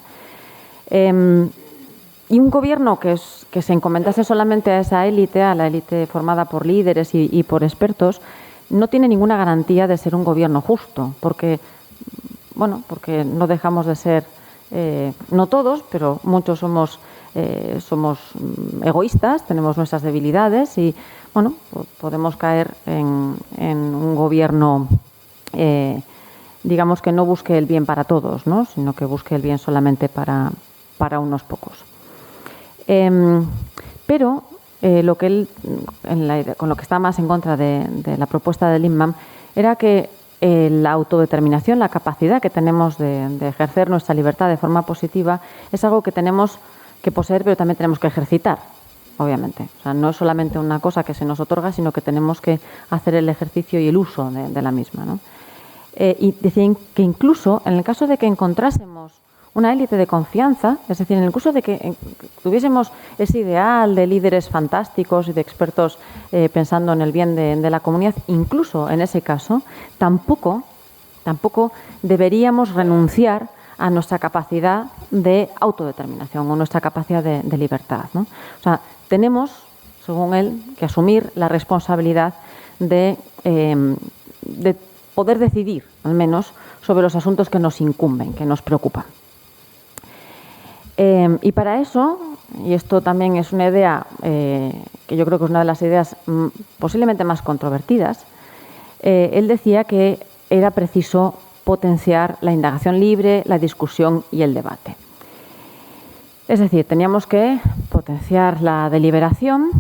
Y un gobierno que se encomendase solamente a esa élite, a la élite formada por líderes y por expertos, no tiene ninguna garantía de ser un gobierno justo, porque no dejamos de ser, no todos, pero muchos somos egoístas, tenemos nuestras debilidades y, bueno, podemos caer en un gobierno, digamos, que no busque el bien para todos, ¿no?, sino que busque el bien solamente para unos pocos. Pero lo que él, con lo que está más en contra de la propuesta de Lindman, era que la autodeterminación, la capacidad que tenemos de ejercer nuestra libertad de forma positiva, es algo que tenemos que poseer, pero también tenemos que ejercitar, obviamente. O sea, no es solamente una cosa que se nos otorga, sino que tenemos que hacer el ejercicio y el uso de la misma, ¿no? Y decían que incluso en el caso de que encontrásemos una élite de confianza, es decir, en el caso de que tuviésemos ese ideal de líderes fantásticos y de expertos pensando en el bien de la comunidad, incluso en ese caso, tampoco deberíamos renunciar a nuestra capacidad de autodeterminación o nuestra capacidad de libertad, ¿no? O sea, tenemos, según él, que asumir la responsabilidad de poder decidir, al menos, sobre los asuntos que nos incumben, que nos preocupan. Y para eso, y esto también es una idea que yo creo que es una de las ideas posiblemente más controvertidas, él decía que era preciso potenciar la indagación libre, la discusión y el debate. Es decir, teníamos que potenciar la deliberación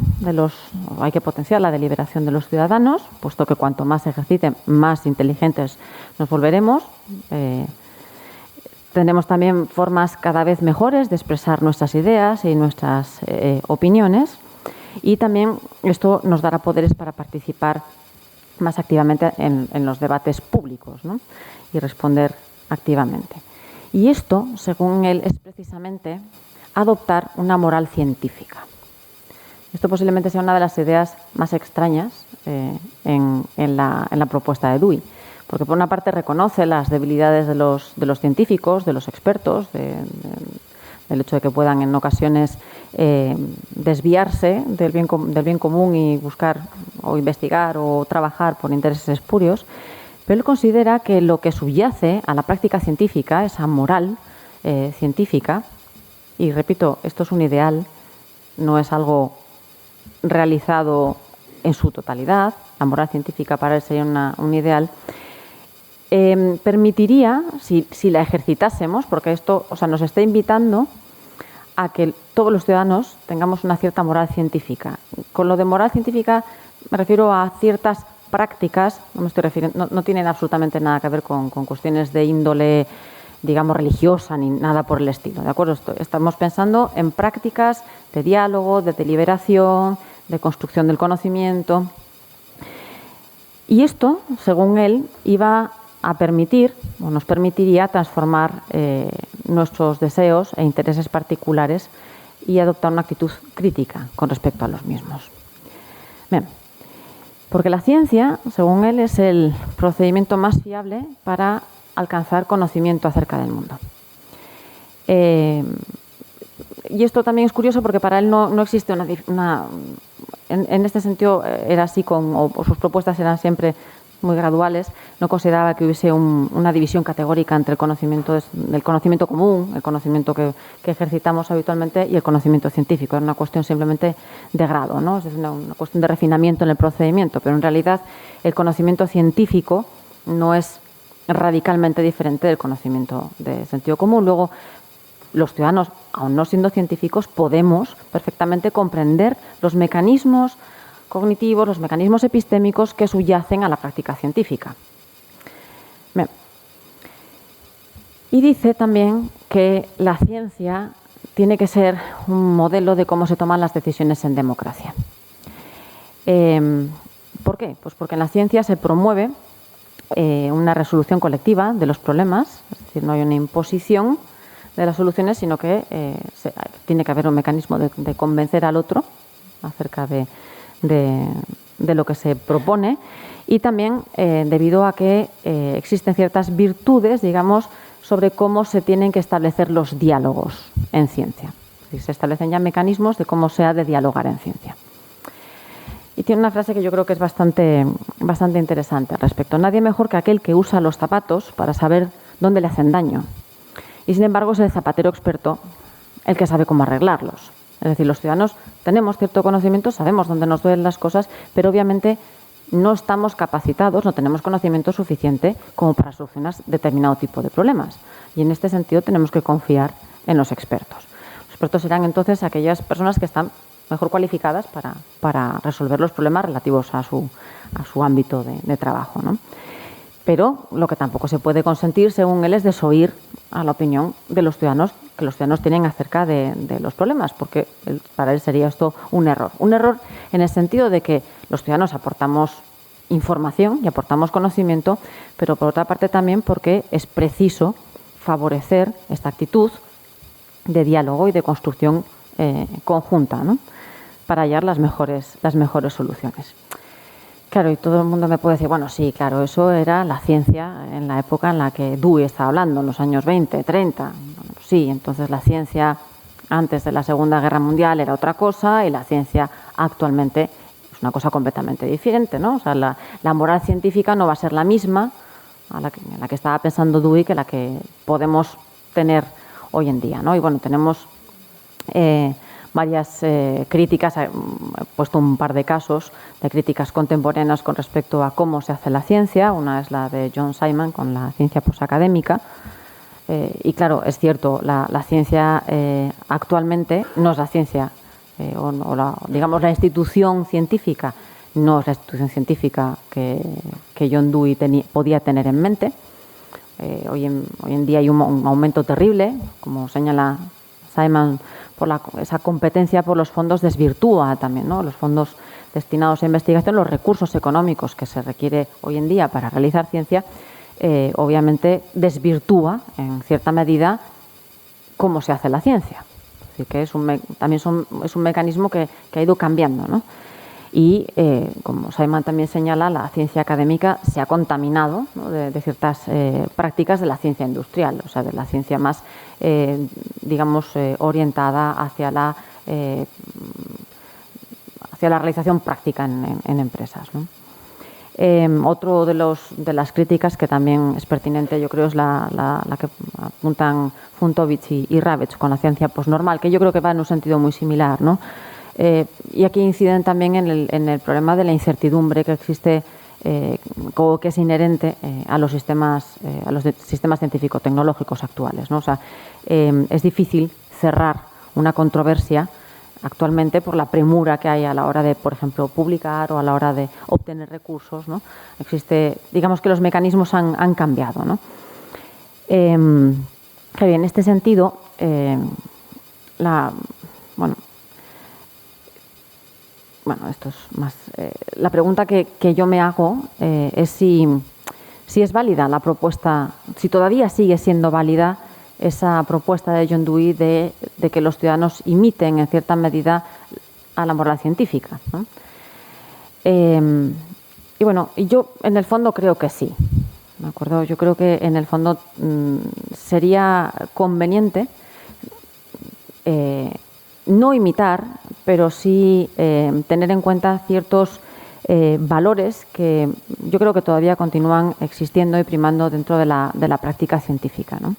hay que potenciar la deliberación de los ciudadanos, puesto que cuanto más se ejerciten, más inteligentes nos volveremos. Tenemos también formas cada vez mejores de expresar nuestras ideas y nuestras opiniones, y también esto nos dará poderes para participar más activamente en los debates públicos, ¿no? Y responder activamente. Y esto, según él, es precisamente adoptar una moral científica. Esto posiblemente sea una de las ideas más extrañas en la propuesta de Dewey, porque por una parte reconoce las debilidades de los científicos, de los expertos, del hecho de que puedan en ocasiones desviarse del bien común y buscar o investigar o trabajar por intereses espurios, pero él considera que lo que subyace a la práctica científica, esa moral científica, y repito, esto es un ideal, no es algo realizado en su totalidad, la moral científica para él sería un ideal, permitiría, si la ejercitásemos, porque esto, o sea, nos está invitando a que todos los ciudadanos tengamos una cierta moral científica. Con lo de moral científica me refiero a ciertas prácticas, no me estoy refiriendo, no tienen absolutamente nada que ver con cuestiones de índole, digamos, religiosa ni nada por el estilo, ¿de acuerdo? Estamos pensando en prácticas de diálogo, de deliberación, de construcción del conocimiento. Y esto, según él, iba a permitir, o nos permitiría transformar nuestros deseos e intereses particulares y adoptar una actitud crítica con respecto a los mismos. Bien, porque la ciencia, según él, es el procedimiento más fiable para alcanzar conocimiento acerca del mundo. Y esto también es curioso porque para él no existe en este sentido era así, o sus propuestas eran siempre muy graduales, no consideraba que hubiese una división categórica entre el conocimiento común, el conocimiento que ejercitamos habitualmente, y el conocimiento científico. Era una cuestión simplemente de grado, ¿no? Es decir, una cuestión de refinamiento en el procedimiento, pero en realidad el conocimiento científico no es radicalmente diferente del conocimiento de sentido común. Luego, los ciudadanos, aun no siendo científicos, podemos perfectamente comprender los mecanismos cognitivos, los mecanismos epistémicos que subyacen a la práctica científica. Bien. Y dice también que la ciencia tiene que ser un modelo de cómo se toman las decisiones en democracia. ¿Por qué? Pues porque en la ciencia se promueve una resolución colectiva de los problemas, es decir, no hay una imposición de las soluciones, sino que tiene que haber un mecanismo de convencer al otro acerca de lo que se propone, y también debido a que existen ciertas virtudes, digamos, sobre cómo se tienen que establecer los diálogos en ciencia. Es decir, se establecen ya mecanismos de cómo se ha de dialogar en ciencia. Y tiene una frase que yo creo que es bastante interesante al respecto. Nadie mejor que aquel que usa los zapatos para saber dónde le hacen daño. Y sin embargo es el zapatero experto el que sabe cómo arreglarlos. Es decir, los ciudadanos tenemos cierto conocimiento, sabemos dónde nos duelen las cosas, pero obviamente no estamos capacitados, no tenemos conocimiento suficiente como para solucionar determinado tipo de problemas. Y en este sentido tenemos que confiar en los expertos. Los expertos serán entonces aquellas personas que están mejor cualificadas para resolver los problemas relativos a su ámbito de trabajo, ¿no? Pero lo que tampoco se puede consentir, según él, es desoír a la opinión de los ciudadanos que los ciudadanos tienen acerca de los problemas, porque para él sería esto un error. Un error en el sentido de que los ciudadanos aportamos información y aportamos conocimiento, pero por otra parte también porque es preciso favorecer esta actitud de diálogo y de construcción conjunta, ¿no? Para hallar las mejores soluciones. Claro, y todo el mundo me puede decir, bueno, sí, claro, eso era la ciencia en la época en la que Dewey estaba hablando, en los años 20, 30. Bueno, sí, entonces la ciencia antes de la Segunda Guerra Mundial era otra cosa y la ciencia actualmente es una cosa completamente diferente, ¿no? O sea, la moral científica no va a ser la misma en la que estaba pensando Dewey que la que podemos tener hoy en día, ¿no? Y bueno, tenemos varias críticas, he puesto un par de casos de críticas contemporáneas con respecto a cómo se hace la ciencia. Una es la de John Simon con la ciencia posacadémica. Y claro, es cierto, la ciencia actualmente no es la ciencia, digamos la institución científica, no es la institución científica que John Dewey podía tener en mente. Hoy en día hay un aumento terrible, como señala Simon, esa competencia por los fondos desvirtúa también, ¿no? Los fondos destinados a investigación, los recursos económicos que se requiere hoy en día para realizar ciencia, obviamente desvirtúa en cierta medida cómo se hace la ciencia. Así que es un mecanismo que ha ido cambiando, ¿no? Y, como Simon también señala, la ciencia académica se ha contaminado, ¿no? de ciertas prácticas de la ciencia industrial, o sea, de la ciencia más, digamos, orientada hacia la realización práctica en empresas, ¿no? Otro de las críticas que también es pertinente, yo creo, es la que apuntan Funtovich y Ravech con la ciencia posnormal, que yo creo que va en un sentido muy similar, ¿no? Y aquí inciden también en el problema de la incertidumbre que existe, que es inherente a los sistemas científico-tecnológicos actuales, ¿no? O sea, es difícil cerrar una controversia actualmente por la premura que hay a la hora de, por ejemplo, publicar o a la hora de obtener recursos, ¿no? Digamos que los mecanismos han cambiado, ¿no? En este sentido, esto es más. La pregunta que yo me hago es si es válida la propuesta, si todavía sigue siendo válida esa propuesta de John Dewey de que los ciudadanos imiten en cierta medida a la moral científica, ¿no? Y bueno, yo en el fondo creo que sí, ¿de acuerdo? Yo creo que en el fondo sería conveniente no imitar, pero sí tener en cuenta ciertos valores que yo creo que todavía continúan existiendo y primando dentro de la práctica científica, ¿no?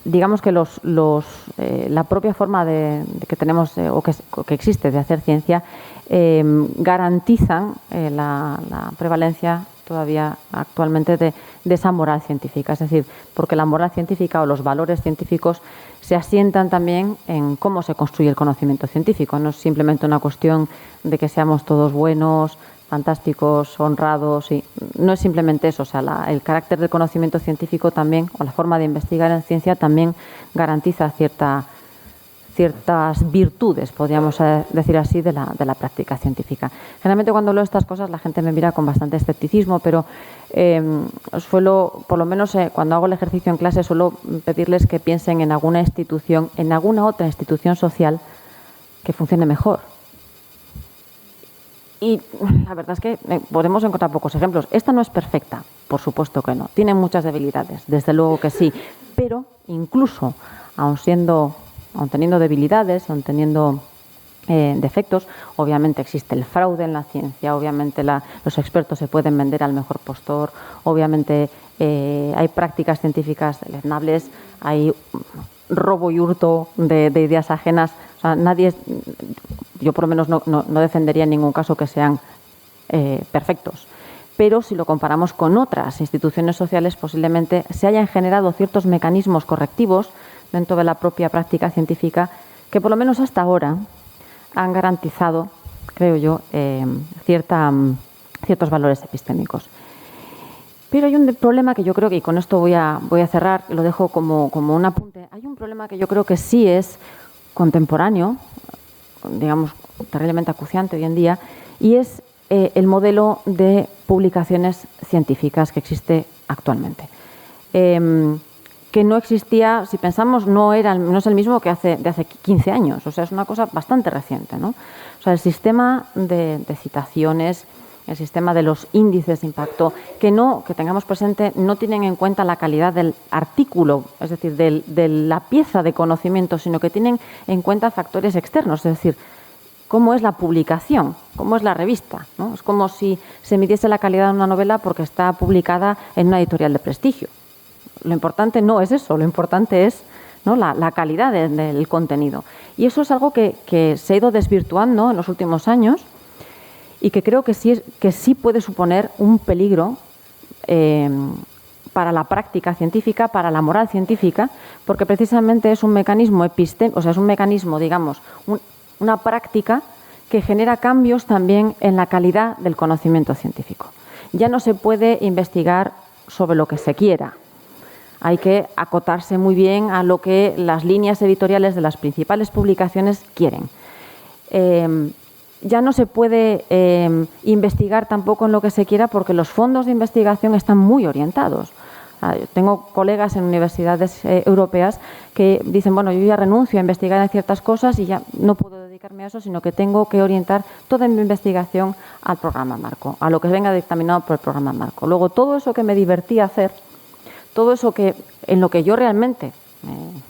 Digamos que la propia forma que tenemos o que existe de hacer ciencia garantizan la prevalencia todavía actualmente de esa moral científica. Es decir, porque la moral científica o los valores científicos se asientan también en cómo se construye el conocimiento científico. No es simplemente una cuestión de que seamos todos buenos, fantásticos, honrados, y no es simplemente eso. O sea, el carácter del conocimiento científico también, o la forma de investigar en ciencia, también garantiza ciertas virtudes, podríamos decir así, de la práctica científica. Generalmente cuando leo estas cosas la gente me mira con bastante escepticismo, pero suelo, por lo menos cuando hago el ejercicio en clase, suelo pedirles que piensen en alguna otra institución social que funcione mejor. Y la verdad es que podemos encontrar pocos ejemplos. Esta no es perfecta, por supuesto que no. Tiene muchas debilidades, desde luego que sí. Pero incluso, aun teniendo debilidades, aun teniendo defectos, obviamente existe el fraude en la ciencia, obviamente los expertos se pueden vender al mejor postor, obviamente hay prácticas científicas deleznables, hay robo y hurto de ideas ajenas. O sea, yo por lo menos no defendería en ningún caso que sean perfectos. Pero si lo comparamos con otras instituciones sociales, posiblemente se hayan generado ciertos mecanismos correctivos dentro de la propia práctica científica que por lo menos hasta ahora han garantizado, creo yo, ciertos valores epistémicos. Pero hay un problema que yo creo que, y con esto voy a cerrar, lo dejo como un apunte, hay un problema que yo creo que sí es contemporáneo, digamos, terriblemente acuciante hoy en día, y es el modelo de publicaciones científicas que existe actualmente. Que no existía, si pensamos, no es el mismo que de hace 15 años, o sea, es una cosa bastante reciente, ¿no? O sea, el sistema de citaciones, el sistema de los índices de impacto, que tengamos presente, no tienen en cuenta la calidad del artículo, es decir, de la pieza de conocimiento, sino que tienen en cuenta factores externos, es decir, cómo es la publicación, cómo es la revista, ¿no? Es como si se midiese la calidad de una novela porque está publicada en una editorial de prestigio. Lo importante no es eso, lo importante es, ¿no?, la calidad del contenido. Y eso es algo que se ha ido desvirtuando en los últimos años y que creo que sí puede suponer un peligro para la práctica científica, para la moral científica, porque precisamente es un mecanismo digamos, una práctica que genera cambios también en la calidad del conocimiento científico. Ya no se puede investigar sobre lo que se quiera. Hay que acotarse muy bien a lo que las líneas editoriales de las principales publicaciones quieren. Ya no se puede investigar tampoco en lo que se quiera porque los fondos de investigación están muy orientados. Tengo colegas en universidades europeas que dicen, bueno, yo ya renuncio a investigar en ciertas cosas y ya no puedo dedicarme a eso, sino que tengo que orientar toda mi investigación al programa marco, a lo que venga dictaminado por el programa marco. Luego, todo eso que me divertía hacer, todo eso en lo que yo realmente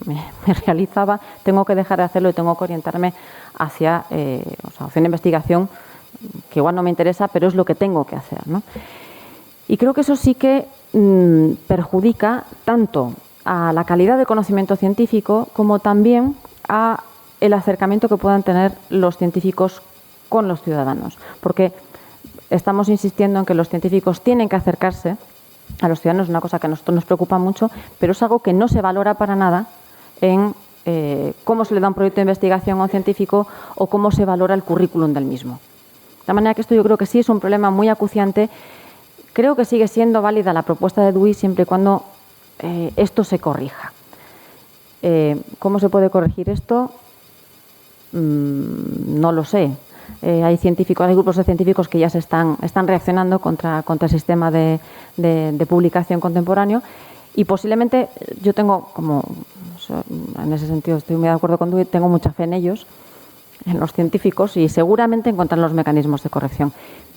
me realizaba, tengo que dejar de hacerlo y tengo que orientarme hacia una investigación que igual no me interesa, pero es lo que tengo que hacer, ¿no? Y creo que eso sí que perjudica tanto a la calidad del conocimiento científico como también a el acercamiento que puedan tener los científicos con los ciudadanos. Porque estamos insistiendo en que los científicos tienen que acercarse a los ciudadanos, es una cosa que a nosotros nos preocupa mucho, pero es algo que no se valora para nada en cómo se le da un proyecto de investigación a un científico o cómo se valora el currículum del mismo. De manera que esto yo creo que sí es un problema muy acuciante. Creo que sigue siendo válida la propuesta de Dewey siempre y cuando esto se corrija. ¿Cómo se puede corregir esto? No lo sé. Hay grupos de científicos que ya están reaccionando contra el sistema de publicación contemporáneo y posiblemente yo tengo en ese sentido estoy muy de acuerdo con Dewey, tengo mucha fe en ellos, en los científicos, y seguramente encontrarán los mecanismos de corrección.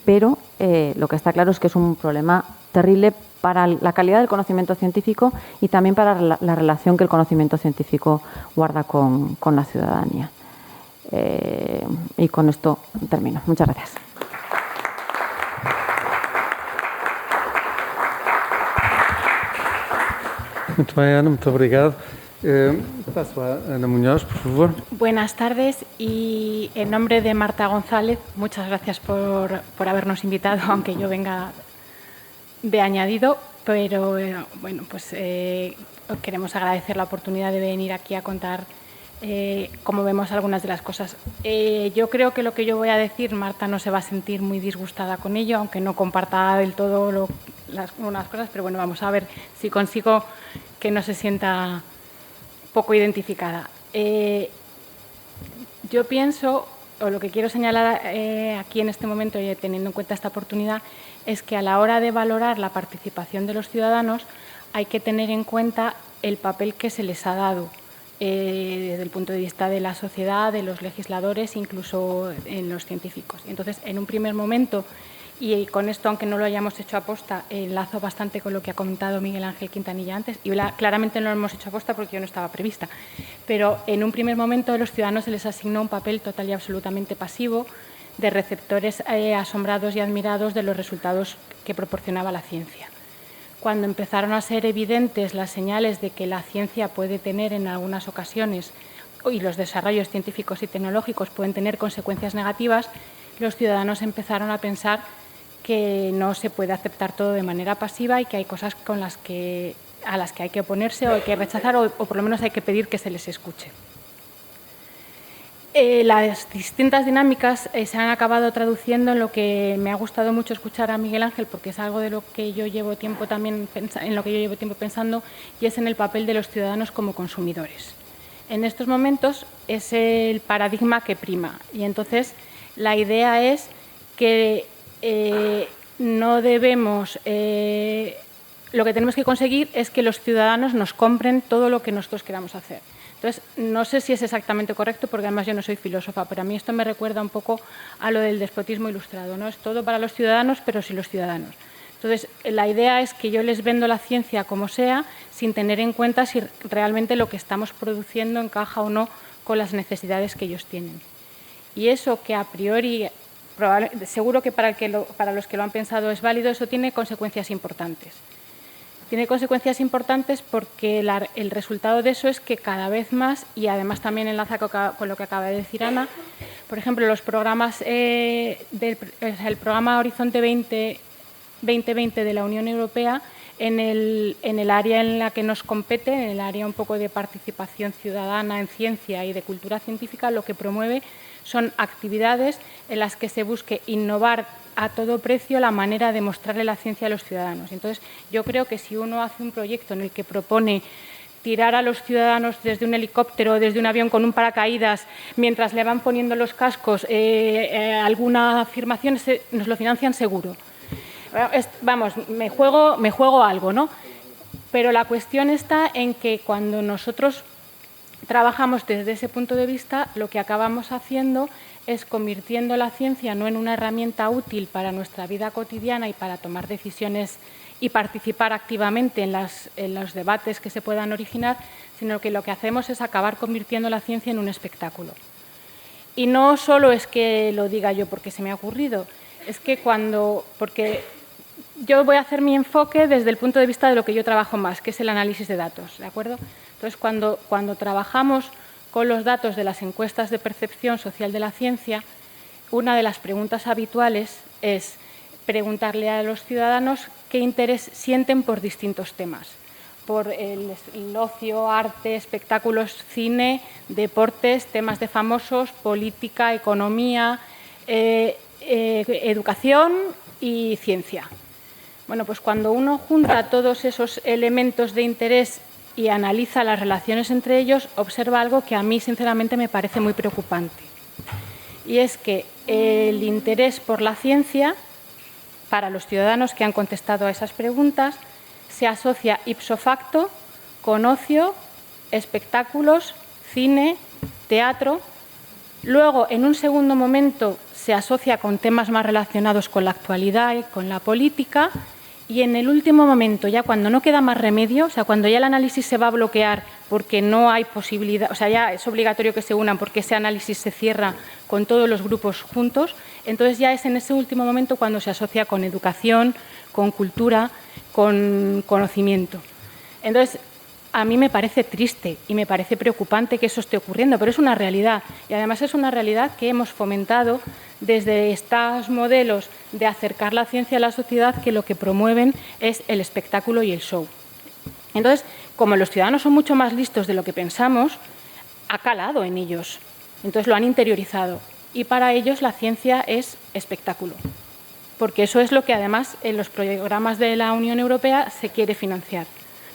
Pero lo que está claro es que es un problema terrible para la calidad del conocimiento científico y también para la relación que el conocimiento científico guarda con la ciudadanía. Y con esto termino. Muchas gracias. Muito bem, Ana, muito obrigado. Paso a Ana Muñoz, por favor. Buenas tardes y en nombre de Marta González, muchas gracias por habernos invitado, aunque yo venga de añadido, pero bueno, pues queremos agradecer la oportunidad de venir aquí a contar cómo vemos algunas de las cosas. Yo creo que lo que yo voy a decir, Marta no se va a sentir muy disgustada con ello, aunque no comparta del todo unas cosas, pero bueno, vamos a ver si consigo que no se sienta poco identificada. Yo pienso, o lo que quiero señalar aquí en este momento, y teniendo en cuenta esta oportunidad, es que a la hora de valorar la participación de los ciudadanos hay que tener en cuenta el papel que se les ha dado desde el punto de vista de la sociedad, de los legisladores, incluso en los científicos. Entonces, en un primer momento, y con esto, aunque no lo hayamos hecho aposta, enlazo bastante con lo que ha comentado Miguel Ángel Quintanilla antes, y claramente no lo hemos hecho aposta porque yo no estaba prevista, pero en un primer momento a los ciudadanos se les asignó un papel total y absolutamente pasivo de receptores asombrados y admirados de los resultados que proporcionaba la ciencia. Cuando empezaron a ser evidentes las señales de que la ciencia puede tener en algunas ocasiones, y los desarrollos científicos y tecnológicos pueden tener consecuencias negativas, los ciudadanos empezaron a pensar que no se puede aceptar todo de manera pasiva y que hay cosas a las que hay que oponerse o hay que rechazar o por lo menos hay que pedir que se les escuche. las distintas dinámicas se han acabado traduciendo en lo que me ha gustado mucho escuchar a Miguel Ángel, porque es algo de lo que yo llevo tiempo también pensando, y es en el papel de los ciudadanos como consumidores. En estos momentos es el paradigma que prima, y entonces la idea es que no debemos, lo que tenemos que conseguir es que los ciudadanos nos compren todo lo que nosotros queramos hacer. Entonces, no sé si es exactamente correcto, porque además yo no soy filósofa, pero a mí esto me recuerda un poco a lo del despotismo ilustrado, ¿no? Es todo para los ciudadanos, pero sin los ciudadanos. Entonces, la idea es que yo les vendo la ciencia como sea, sin tener en cuenta si realmente lo que estamos produciendo encaja o no con las necesidades que ellos tienen. Y eso que a priori, seguro que para los que lo han pensado es válido, eso tiene consecuencias importantes. Tiene consecuencias importantes porque el resultado de eso es que cada vez más, y además también enlaza con lo que acaba de decir Ana, por ejemplo, los programas, el programa Horizonte 2020 de la Unión Europea, en el área en la que nos compete, en el área un poco de participación ciudadana en ciencia y de cultura científica, lo que promueve son actividades en las que se busque innovar a todo precio la manera de mostrarle la ciencia a los ciudadanos. Entonces, yo creo que si uno hace un proyecto en el que propone tirar a los ciudadanos desde un helicóptero o desde un avión con un paracaídas, mientras le van poniendo los cascos, alguna afirmación, nos lo financian seguro. Vamos, me juego algo, ¿no? Pero la cuestión está en que cuando nosotros trabajamos desde ese punto de vista, lo que acabamos haciendo es convirtiendo la ciencia no en una herramienta útil para nuestra vida cotidiana y para tomar decisiones y participar activamente en los debates que se puedan originar, sino que lo que hacemos es acabar convirtiendo la ciencia en un espectáculo. Y no solo es que lo diga yo porque se me ha ocurrido, es que porque yo voy a hacer mi enfoque desde el punto de vista de lo que yo trabajo más, que es el análisis de datos, ¿de acuerdo? Entonces, cuando trabajamos con los datos de las encuestas de percepción social de la ciencia, una de las preguntas habituales es preguntarle a los ciudadanos qué interés sienten por distintos temas, por el ocio, arte, espectáculos, cine, deportes, temas de famosos, política, economía, educación y ciencia. Bueno, pues cuando uno junta todos esos elementos de interés y analiza las relaciones entre ellos, observa algo que a mí, sinceramente, me parece muy preocupante. Y es que el interés por la ciencia, para los ciudadanos que han contestado a esas preguntas, se asocia ipso facto con ocio, espectáculos, cine, teatro. Luego, en un segundo momento, se asocia con temas más relacionados con la actualidad y con la política. Y en el último momento, ya cuando no queda más remedio, o sea, cuando ya el análisis se va a bloquear porque no hay posibilidad, o sea, ya es obligatorio que se unan porque ese análisis se cierra con todos los grupos juntos, entonces ya es en ese último momento cuando se asocia con educación, con cultura, con conocimiento. Entonces, a mí me parece triste y me parece preocupante que eso esté ocurriendo, pero es una realidad. Y además es una realidad que hemos fomentado desde estos modelos de acercar la ciencia a la sociedad, que lo que promueven es el espectáculo y el show. Entonces, como los ciudadanos son mucho más listos de lo que pensamos, ha calado en ellos. Entonces lo han interiorizado. Y para ellos la ciencia es espectáculo. Porque eso es lo que además en los programas de la Unión Europea se quiere financiar.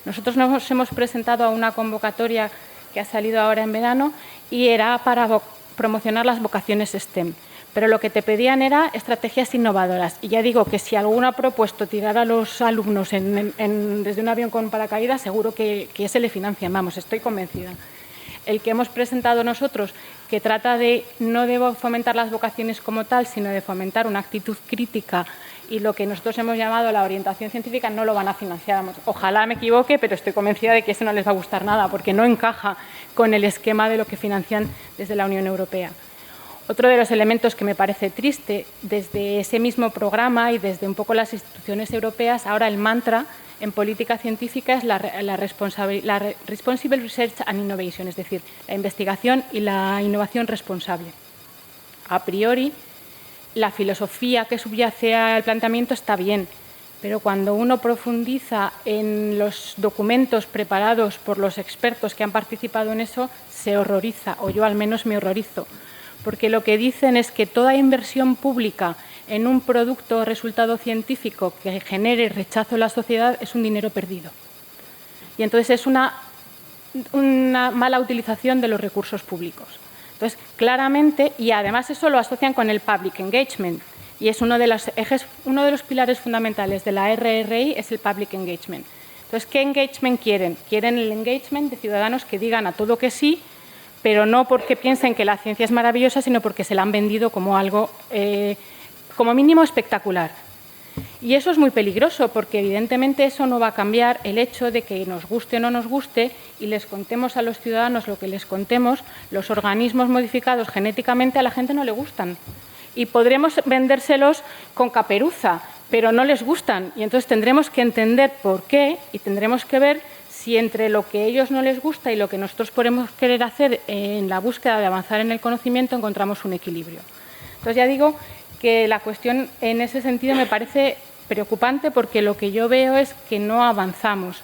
Nosotros nos hemos presentado a una convocatoria que ha salido ahora en verano y era para promocionar las vocaciones STEM. Pero lo que te pedían era estrategias innovadoras. Y ya digo que si alguno ha propuesto tirar a los alumnos desde un avión con paracaídas, seguro que se le financian. Vamos, estoy convencida. El que hemos presentado nosotros, que trata de no de fomentar las vocaciones como tal, sino de fomentar una actitud crítica y lo que nosotros hemos llamado la orientación científica, no lo van a financiar. Ojalá me equivoque, pero estoy convencida de que eso no les va a gustar nada, porque no encaja con el esquema de lo que financian desde la Unión Europea. Otro de los elementos que me parece triste, desde ese mismo programa y desde un poco las instituciones europeas, ahora el mantra en política científica es la Responsible Research and Innovation, es decir, la investigación y la innovación responsable. A priori, la filosofía que subyace al planteamiento está bien, pero cuando uno profundiza en los documentos preparados por los expertos que han participado en eso, se horroriza, o yo al menos me horrorizo, porque lo que dicen es que toda inversión pública en un producto o resultado científico que genere rechazo en la sociedad es un dinero perdido. Y entonces es una mala utilización de los recursos públicos. Entonces, claramente, y además eso lo asocian con el public engagement, y es uno de los ejes, uno de los pilares fundamentales de la RRI es el public engagement. Entonces, ¿qué engagement quieren? Quieren el engagement de ciudadanos que digan a todo que sí, pero no porque piensen que la ciencia es maravillosa, sino porque se la han vendido como algo, como mínimo, espectacular. Y eso es muy peligroso, porque evidentemente eso no va a cambiar el hecho de que nos guste o no nos guste y les contemos a los ciudadanos lo que les contemos, los organismos modificados genéticamente a la gente no le gustan. Y podremos vendérselos con caperuza, pero no les gustan. Y entonces tendremos que entender por qué y tendremos que ver si entre lo que a ellos no les gusta y lo que nosotros podemos querer hacer en la búsqueda de avanzar en el conocimiento encontramos un equilibrio. Entonces ya digo que la cuestión en ese sentido me parece preocupante porque lo que yo veo es que no avanzamos,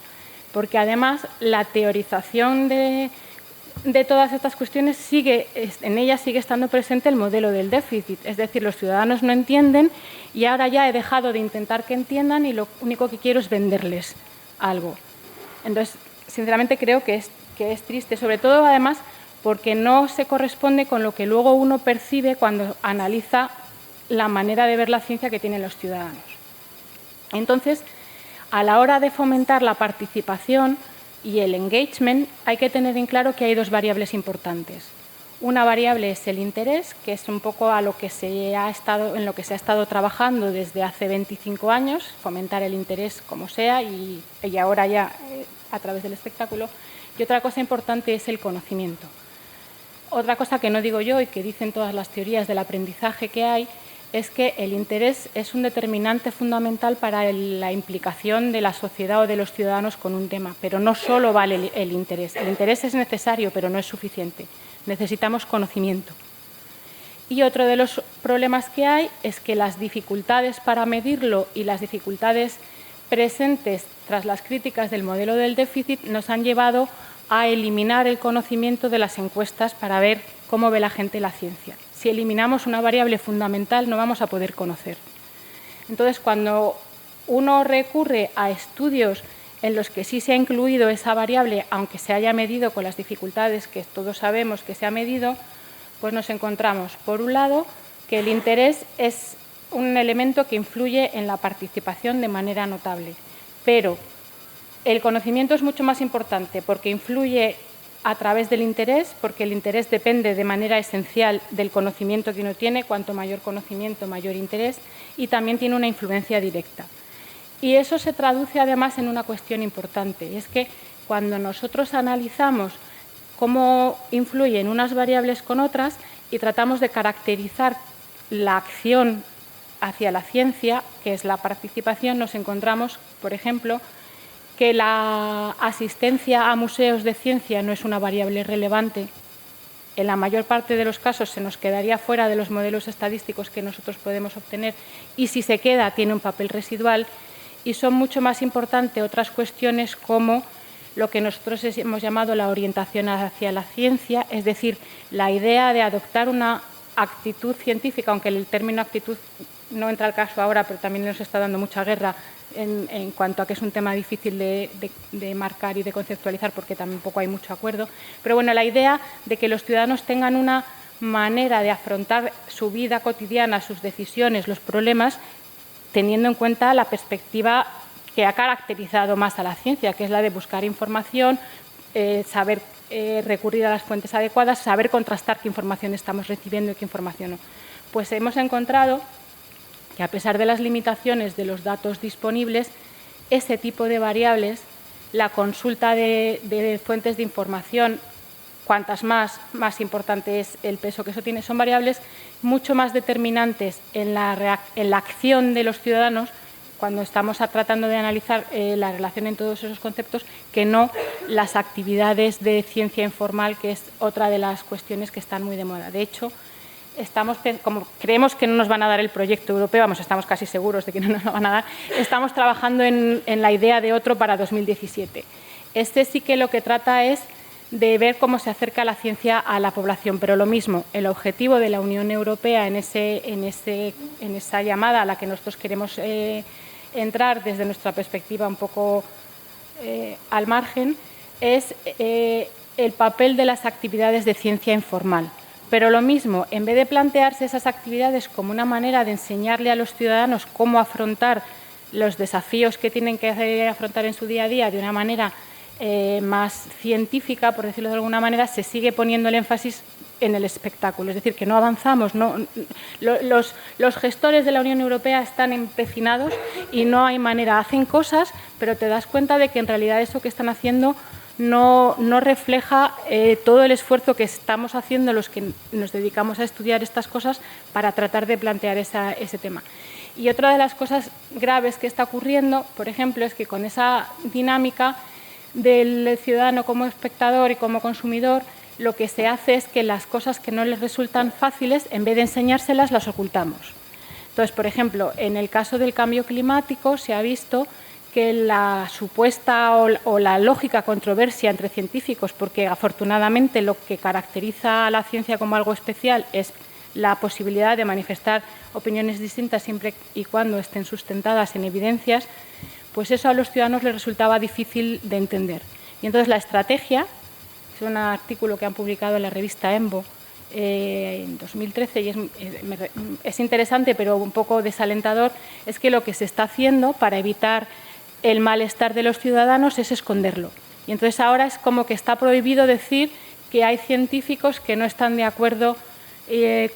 porque además la teorización de todas estas cuestiones en ella sigue estando presente el modelo del déficit, es decir, los ciudadanos no entienden y ahora ya he dejado de intentar que entiendan y lo único que quiero es venderles algo. Entonces, sinceramente creo que es triste, sobre todo además porque no se corresponde con lo que luego uno percibe cuando analiza la manera de ver la ciencia que tienen los ciudadanos. Entonces, a la hora de fomentar la participación y el engagement, hay que tener en claro que hay dos variables importantes. Una variable es el interés, que es un poco en lo que se ha estado trabajando desde hace 25 años, fomentar el interés como sea y ahora ya a través del espectáculo. Y otra cosa importante es el conocimiento. Otra cosa que no digo yo y que dicen todas las teorías del aprendizaje que hay es que el interés es un determinante fundamental para la implicación de la sociedad o de los ciudadanos con un tema, pero no solo vale el interés. El interés es necesario, pero no es suficiente. Necesitamos conocimiento. Y otro de los problemas que hay es que las dificultades para medirlo y las dificultades presentes tras las críticas del modelo del déficit nos han llevado a eliminar el conocimiento de las encuestas para ver cómo ve la gente la ciencia. Si eliminamos una variable fundamental no vamos a poder conocer. Entonces, cuando uno recurre a estudios en los que sí se ha incluido esa variable, aunque se haya medido con las dificultades que todos sabemos que se ha medido, pues nos encontramos, por un lado, que el interés es un elemento que influye en la participación de manera notable, pero el conocimiento es mucho más importante porque influye a través del interés, porque el interés depende de manera esencial del conocimiento que uno tiene, cuanto mayor conocimiento, mayor interés, y también tiene una influencia directa. Y eso se traduce además en una cuestión importante, y es que cuando nosotros analizamos cómo influyen unas variables con otras y tratamos de caracterizar la acción hacia la ciencia, que es la participación, nos encontramos, por ejemplo, que la asistencia a museos de ciencia no es una variable relevante. En la mayor parte de los casos se nos quedaría fuera de los modelos estadísticos que nosotros podemos obtener y si se queda tiene un papel residual y son mucho más importantes otras cuestiones como lo que nosotros hemos llamado la orientación hacia la ciencia, es decir, la idea de adoptar una actitud científica, aunque el término actitud no entra al caso ahora, pero también nos está dando mucha guerra en cuanto a que es un tema difícil de marcar y de conceptualizar porque tampoco hay mucho acuerdo. Pero bueno, la idea de que los ciudadanos tengan una manera de afrontar su vida cotidiana, sus decisiones, los problemas, teniendo en cuenta la perspectiva que ha caracterizado más a la ciencia, que es la de buscar información, saber recurrir a las fuentes adecuadas, saber contrastar qué información estamos recibiendo y qué información no. Pues hemos encontrado que a pesar de las limitaciones de los datos disponibles, ese tipo de variables, la consulta de fuentes de información, cuantas más importante es el peso que eso tiene, son variables mucho más determinantes en la acción de los ciudadanos cuando estamos tratando de analizar la relación en todos esos conceptos, que no las actividades de ciencia informal, que es otra de las cuestiones que están muy de moda. De hecho, como creemos que no nos van a dar el proyecto europeo, vamos, estamos casi seguros de que no nos lo van a dar, estamos trabajando en la idea de otro para 2017. Este sí que lo que trata es de ver cómo se acerca la ciencia a la población, pero lo mismo, el objetivo de la Unión Europea en esa llamada a la que nosotros queremos entrar desde nuestra perspectiva un poco al margen, es el papel de las actividades de ciencia informal. Pero lo mismo, en vez de plantearse esas actividades como una manera de enseñarle a los ciudadanos cómo afrontar los desafíos que tienen que afrontar en su día a día de una manera más científica, por decirlo de alguna manera, se sigue poniendo el énfasis en el espectáculo. Es decir, que no avanzamos. Los gestores de la Unión Europea están empecinados y no hay manera. Hacen cosas, pero te das cuenta de que en realidad eso que están haciendo no refleja todo el esfuerzo que estamos haciendo los que nos dedicamos a estudiar estas cosas para tratar de plantear ese tema. Y otra de las cosas graves que está ocurriendo, por ejemplo, es que con esa dinámica del ciudadano como espectador y como consumidor, lo que se hace es que las cosas que no les resultan fáciles, en vez de enseñárselas, las ocultamos. Entonces, por ejemplo, en el caso del cambio climático se ha visto que la supuesta o la lógica controversia entre científicos, porque afortunadamente lo que caracteriza a la ciencia como algo especial es la posibilidad de manifestar opiniones distintas siempre y cuando estén sustentadas en evidencias, pues eso a los ciudadanos les resultaba difícil de entender. Y entonces la estrategia, es un artículo que han publicado en la revista EMBO en 2013 y es interesante pero un poco desalentador, es que lo que se está haciendo para evitar el malestar de los ciudadanos es esconderlo. Y entonces ahora es como que está prohibido decir que hay científicos que no están de acuerdo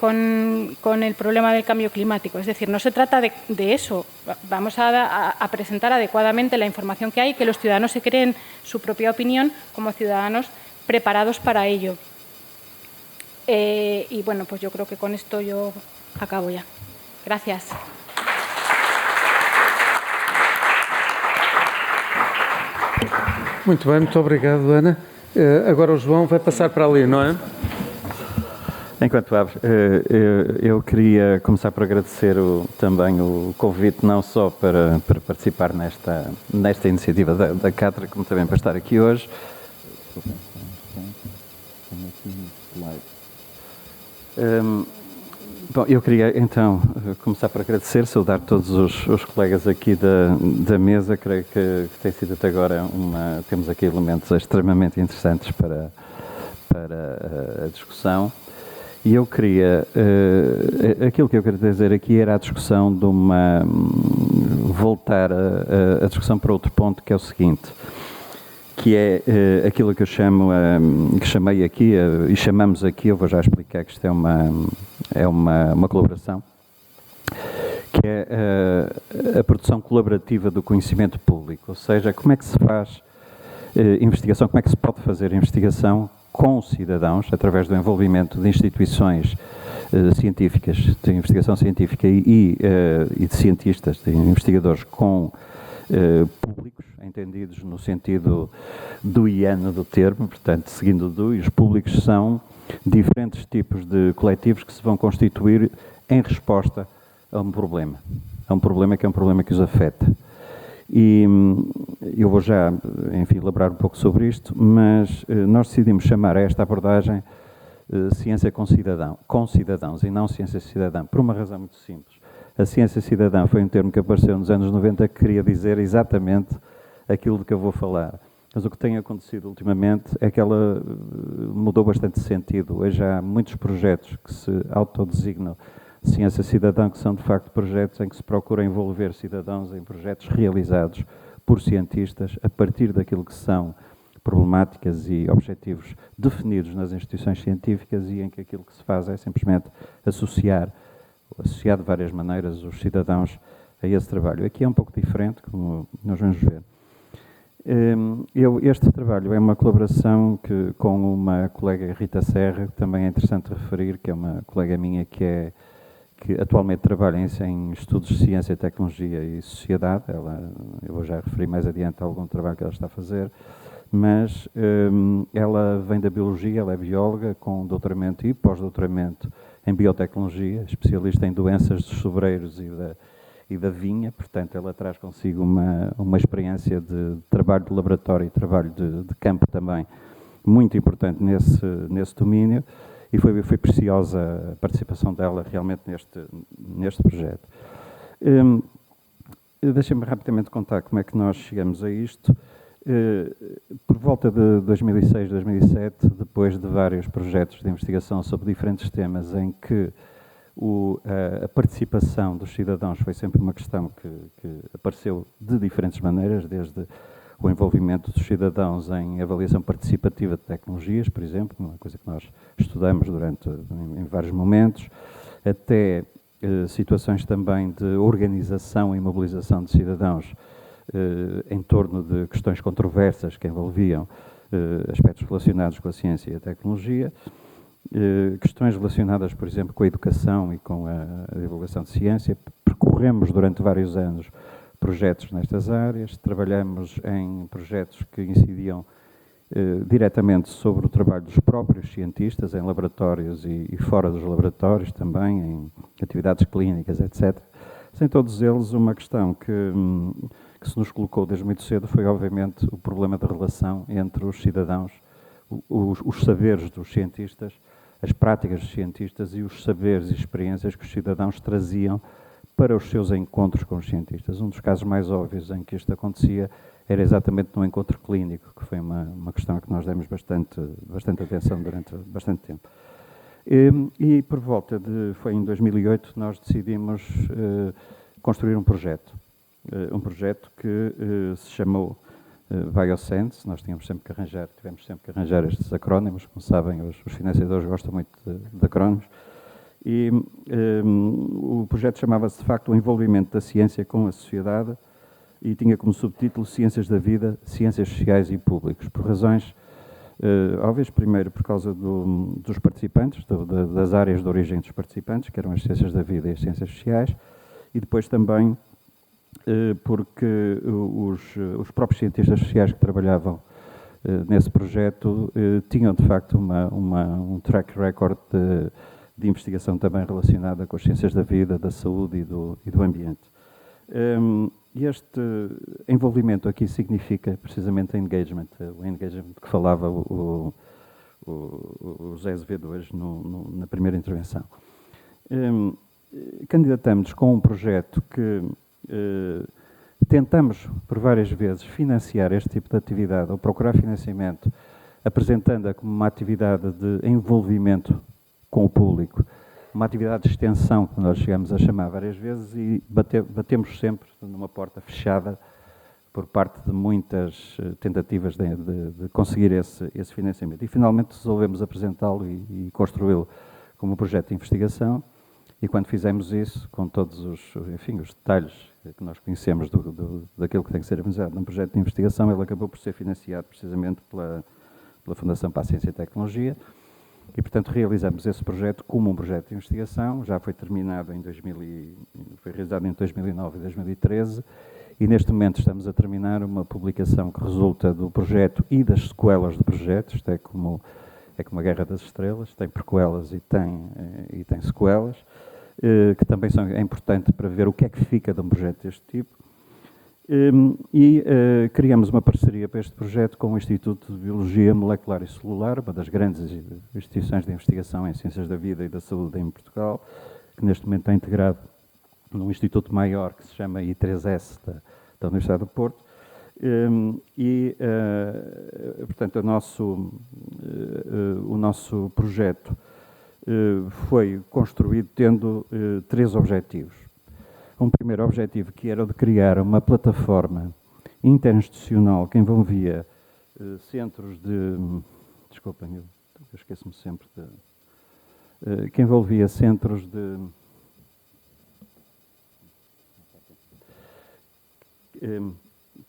con el problema del cambio climático. Es decir, no se trata de eso. Vamos a presentar adecuadamente la información que hay, que los ciudadanos se creen su propia opinión como ciudadanos preparados para ello. Y bueno, pues yo creo que con esto yo acabo ya. Gracias. Muito bem, muito obrigado, Ana. Agora o João vai passar para ali, não é? Enquanto abres, eu queria começar por agradecer também o convite, não só para participar nesta iniciativa da Catra, como também para estar aqui hoje. Bom, eu queria então começar por agradecer, saudar todos os colegas aqui da mesa. Creio que tem sido até agora temos aqui elementos extremamente interessantes para a discussão. E eu queria, aquilo que eu queria dizer aqui era a discussão de voltar a discussão para outro ponto, que é o seguinte, que é aquilo que eu chamei aqui, e chamamos aqui, eu vou já explicar que isto é uma colaboração, que é a produção colaborativa do conhecimento público, ou seja, como é que se faz investigação, como é que se pode fazer investigação com cidadãos, através do envolvimento de instituições científicas, de investigação científica e de cientistas, de investigadores com públicos, entendidos no sentido duiano do termo, portanto, seguindo o DUI, os públicos são diferentes tipos de coletivos que se vão constituir em resposta a um problema que é um problema que os afeta. E eu vou já, enfim, elaborar um pouco sobre isto, mas nós decidimos chamar a esta abordagem ciência com cidadãos e não ciência cidadã, por uma razão muito simples. A ciência cidadã foi um termo que apareceu nos anos 90 que queria dizer exatamente aquilo de que eu vou falar. Mas o que tem acontecido ultimamente é que ela mudou bastante de sentido. Hoje há muitos projetos que se autodesignam ciência cidadã, que são de facto projetos em que se procura envolver cidadãos em projetos realizados por cientistas a partir daquilo que são problemáticas e objetivos definidos nas instituições científicas e em que aquilo que se faz é simplesmente associar de várias maneiras os cidadãos a esse trabalho. Aqui é um pouco diferente, como nós vamos ver. Este trabalho é uma colaboração com uma colega, Rita Serra, que também é interessante referir, que é uma colega minha que atualmente trabalha em estudos de ciência, tecnologia e sociedade. Eu vou já referir mais adiante algum trabalho que ela está a fazer, mas ela vem da biologia, ela é bióloga com doutoramento e pós-doutoramento em biotecnologia, especialista em doenças dos sobreiros e da vinha, portanto ela traz consigo uma experiência de trabalho de laboratório e trabalho de campo também muito importante nesse domínio, e foi preciosa a participação dela realmente neste projeto. Deixem-me rapidamente contar como é que nós chegamos a isto. Por volta de 2006, 2007, depois de vários projetos de investigação sobre diferentes temas em que a participação dos cidadãos foi sempre uma questão que apareceu de diferentes maneiras, desde o envolvimento dos cidadãos em avaliação participativa de tecnologias, por exemplo, uma coisa que nós estudamos em vários momentos, até situações também de organização e mobilização de cidadãos em torno de questões controversas que envolviam aspectos relacionados com a ciência e a tecnologia, questões relacionadas, por exemplo, com a educação e com a divulgação de ciência. Percorremos durante vários anos projetos nestas áreas, trabalhamos em projetos que incidiam diretamente sobre o trabalho dos próprios cientistas, em laboratórios e fora dos laboratórios também, em atividades clínicas, etc. Sem todos eles, uma questão que se nos colocou desde muito cedo foi, obviamente, o problema da relação entre os cidadãos, os saberes dos cientistas, as práticas dos cientistas e os saberes e experiências que os cidadãos traziam para os seus encontros com os cientistas. Um dos casos mais óbvios em que isto acontecia era exatamente no encontro clínico, que foi uma questão a que nós demos bastante atenção durante bastante tempo. E por volta foi em 2008, nós decidimos construir um projeto que se chamou Biosense. Nós tivemos sempre que arranjar estes acrónimos. Como sabem, os financiadores gostam muito de acrónimos. E o projeto chamava-se, de facto, o envolvimento da ciência com a sociedade, e tinha como subtítulo Ciências da Vida, Ciências Sociais e Públicos, por razões óbvias. Primeiro, por causa dos participantes, das áreas de origem dos participantes, que eram as ciências da vida e as ciências sociais, e depois também porque os próprios cientistas sociais que trabalhavam nesse projeto tinham, de facto, um track record de investigação também relacionada com as ciências da vida, da saúde e do ambiente. Este envolvimento aqui significa precisamente engagement, o engagement que falava o José Azevedo hoje na primeira intervenção. Candidatamos com um projeto que tentamos por várias vezes financiar este tipo de atividade, ou procurar financiamento, apresentando-a como uma atividade de envolvimento com o público, uma atividade de extensão, que nós chegamos a chamar várias vezes, e batemos sempre numa porta fechada por parte de muitas tentativas de conseguir esse financiamento. E finalmente resolvemos apresentá-lo e construí-lo como um projeto de investigação, e quando fizemos isso, com todos os detalhes que nós conhecemos daquilo que tem que ser apresentado num projeto de investigação, ele acabou por ser financiado precisamente pela Fundação para a Ciência e Tecnologia. E, portanto, realizamos esse projeto como um projeto de investigação. Já foi terminado foi realizado em 2009 e 2013, e neste momento estamos a terminar uma publicação que resulta do projeto e das sequelas do projeto. Isto é como a Guerra das Estrelas, tem prequelas e tem sequelas, que também é importante para ver o que é que fica de um projeto deste tipo. Criamos uma parceria para este projeto com o Instituto de Biologia Molecular e Celular, uma das grandes instituições de investigação em ciências da vida e da saúde em Portugal, que neste momento está integrado num instituto maior que se chama I3S da Universidade do Porto. Portanto, o nosso projeto foi construído tendo 3 objetivos. Um primeiro objetivo, que era o de criar uma plataforma interinstitucional que envolvia centros de... Desculpem, eu esqueço-me sempre de... que envolvia centros de...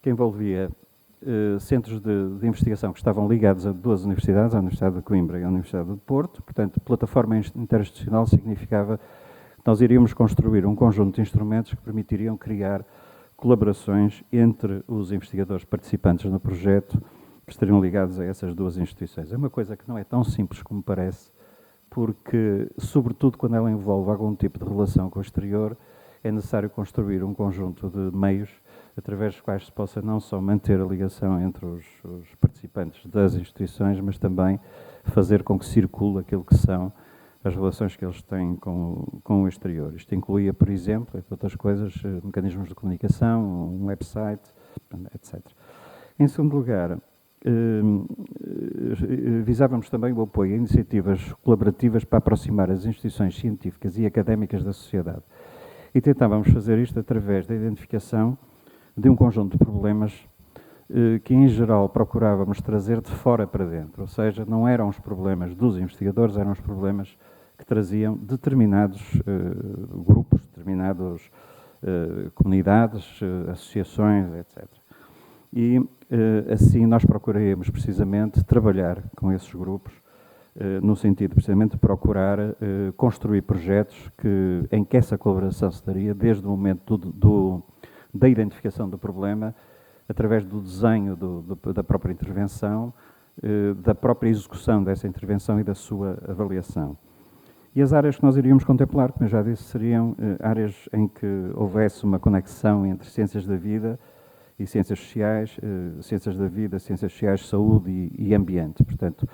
que envolvia centros de investigação que estavam ligados a 2 universidades, a Universidade de Coimbra e a Universidade de Porto. Portanto, plataforma interinstitucional significava que nós iríamos construir um conjunto de instrumentos que permitiriam criar colaborações entre os investigadores participantes no projeto que estariam ligados a essas 2 instituições. É uma coisa que não é tão simples como parece, porque, sobretudo quando ela envolve algum tipo de relação com o exterior, é necessário construir um conjunto de meios através dos quais se possa não só manter a ligação entre os participantes das instituições, mas também fazer com que circule aquilo que são as relações que eles têm com o exterior. Isto incluía, por exemplo, entre outras coisas, mecanismos de comunicação, um website, etc. Em segundo lugar, visávamos também o apoio a iniciativas colaborativas para aproximar as instituições científicas e académicas da sociedade. E tentávamos fazer isto através da identificação de um conjunto de problemas que, em geral, procurávamos trazer de fora para dentro. Ou seja, não eram os problemas dos investigadores, eram os problemas que traziam determinados grupos, determinadas comunidades, associações, etc. E, assim, nós procuraríamos, precisamente, trabalhar com esses grupos no sentido, precisamente, de procurar construir projetos em que essa colaboração se daria desde o momento da identificação do problema, através do desenho da própria intervenção, da própria execução dessa intervenção e da sua avaliação. E as áreas que nós iríamos contemplar, como eu já disse, seriam áreas em que houvesse uma conexão entre ciências da vida e ciências sociais, ciências da vida, ciências sociais, saúde e ambiente. Portanto,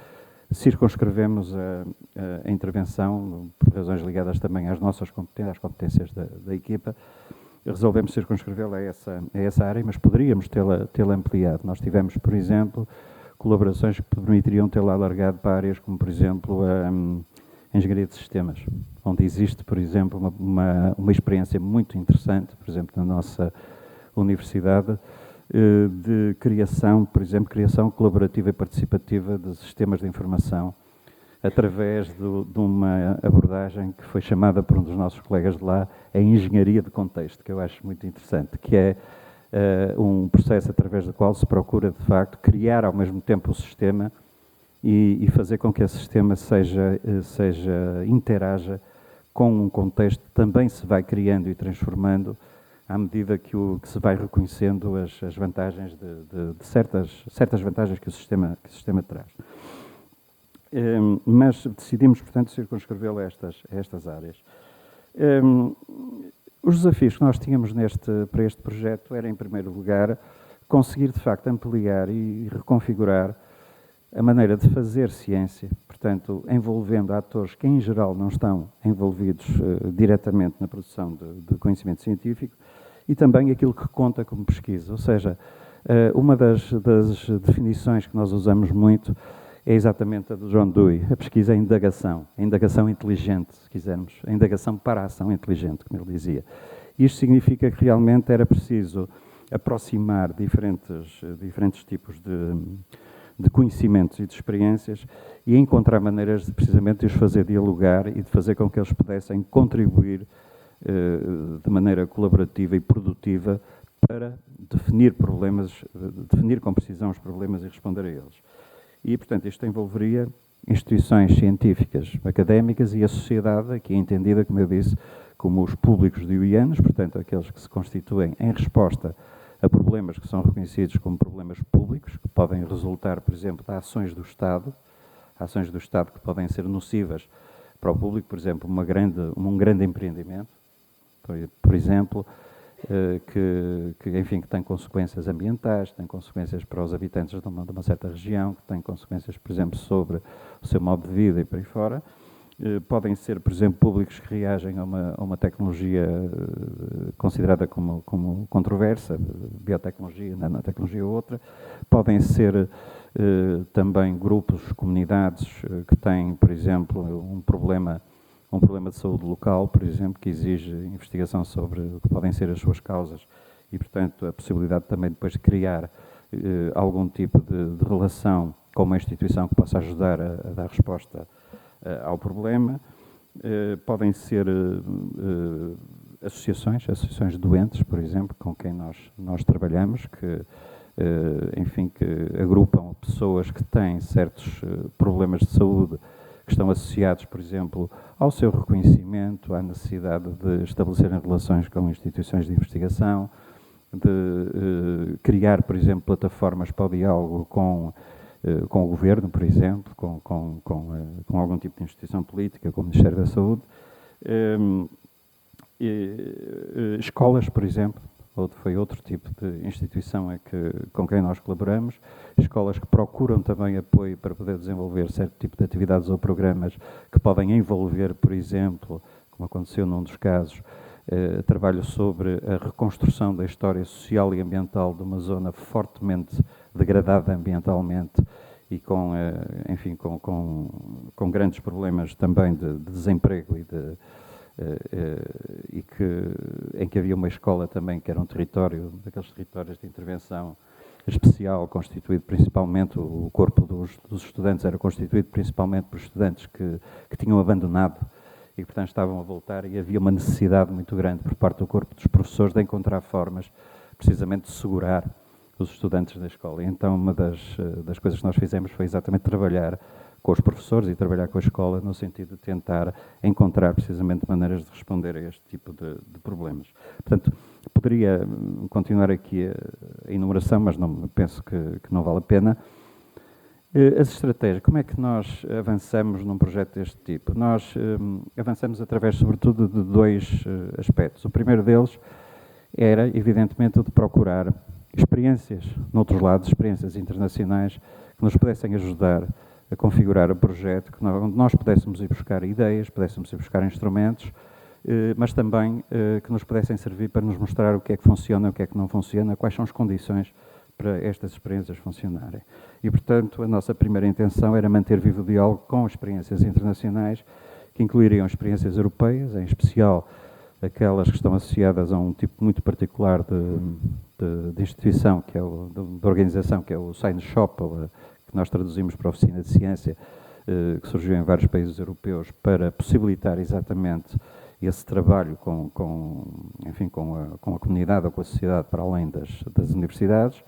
circunscrevemos a intervenção, por razões ligadas também às nossas competências, às competências da equipa, resolvemos circunscrevê-la a essa área, mas poderíamos tê-la ampliado. Nós tivemos, por exemplo, colaborações que permitiriam tê-la alargado para áreas como, por exemplo, a engenharia de sistemas, onde existe, por exemplo, uma experiência muito interessante, por exemplo, na nossa universidade, de criação, por exemplo, criação colaborativa e participativa de sistemas de informação, através de uma abordagem que foi chamada por um dos nossos colegas de lá a engenharia de contexto, que eu acho muito interessante, que é um processo através do qual se procura, de facto, criar ao mesmo tempo o sistema e fazer com que esse sistema interaja com um contexto que também se vai criando e transformando à medida que se vai reconhecendo as vantagens de certas vantagens que o sistema traz. Mas decidimos, portanto, circunscrevê-lo a estas áreas. Os desafios que nós tínhamos para este projeto era, em primeiro lugar, conseguir, de facto, ampliar e reconfigurar a maneira de fazer ciência, portanto, envolvendo atores que, em geral, não estão envolvidos diretamente na produção de conhecimento científico e também aquilo que conta como pesquisa. Ou seja, uma das definições que nós usamos muito é exatamente a do John Dewey. A pesquisa é a indagação inteligente, se quisermos, a indagação para a ação inteligente, como ele dizia. Isto significa que realmente era preciso aproximar diferentes tipos de conhecimentos e de experiências e encontrar maneiras precisamente de os fazer dialogar e de fazer com que eles pudessem contribuir de maneira colaborativa e produtiva para definir com precisão os problemas e responder a eles. E, portanto, isto envolveria instituições científicas, académicas e a sociedade, aqui entendida, como eu disse, como os públicos deweyanos, portanto, aqueles que se constituem em resposta a problemas que são reconhecidos como problemas públicos, que podem resultar, por exemplo, de ações do Estado que podem ser nocivas para o público, por exemplo, um grande empreendimento, por exemplo, que tem consequências ambientais, tem consequências para os habitantes de uma certa região, que tem consequências, por exemplo, sobre o seu modo de vida e por aí fora. Podem ser, por exemplo, públicos que reagem a uma tecnologia considerada como controversa, biotecnologia, nanotecnologia ou outra. Podem ser também grupos, comunidades que têm, por exemplo, um problema de saúde local, por exemplo, que exige investigação sobre o que podem ser as suas causas e, portanto, a possibilidade também depois de criar algum tipo de relação com uma instituição que possa ajudar a dar resposta ao problema. Podem ser associações de doentes, por exemplo, com quem nós trabalhamos, que agrupam pessoas que têm certos problemas de saúde que estão associados, por exemplo, ao seu reconhecimento, à necessidade de estabelecerem relações com instituições de investigação, de criar, por exemplo, plataformas para o diálogo com com o Governo, por exemplo, com algum tipo de instituição política, com o Ministério da Saúde. Escolas, por exemplo, foi outro tipo de instituição com quem nós colaboramos. Escolas que procuram também apoio para poder desenvolver certo tipo de atividades ou programas que podem envolver, por exemplo, como aconteceu num dos casos, trabalho sobre a reconstrução da história social e ambiental de uma zona fortemente degradada ambientalmente e enfim, com grandes problemas também de desemprego em que havia uma escola também que era um território, daqueles territórios de intervenção especial, constituído principalmente, o corpo dos estudantes era constituído principalmente por estudantes que tinham abandonado e, portanto, estavam a voltar, e havia uma necessidade muito grande por parte do corpo dos professores de encontrar formas, precisamente, de segurar os estudantes da escola. E então, uma das coisas que nós fizemos foi exatamente trabalhar com os professores e trabalhar com a escola no sentido de tentar encontrar, precisamente, maneiras de responder a este tipo de problemas. Portanto, poderia continuar aqui a enumeração, mas penso que não vale a pena. As estratégias, como é que nós avançamos num projeto deste tipo? Nós avançamos através, sobretudo, de dois aspectos. O primeiro deles era, evidentemente, o de procurar experiências, noutros lados, experiências internacionais que nos pudessem ajudar a configurar o projeto, onde nós pudéssemos ir buscar ideias, pudéssemos ir buscar instrumentos, mas também que nos pudessem servir para nos mostrar o que é que funciona, o que é que não funciona, quais são as condições para estas experiências funcionarem. E, portanto, a nossa primeira intenção era manter vivo o diálogo com experiências internacionais, que incluiriam experiências europeias, em especial aquelas que estão associadas a um tipo muito particular de instituição, que é de organização, que é o Science Shop, que nós traduzimos para a Oficina de Ciência, que surgiu em vários países europeus, para possibilitar exatamente esse trabalho enfim, com a comunidade ou com a sociedade para além das universidades.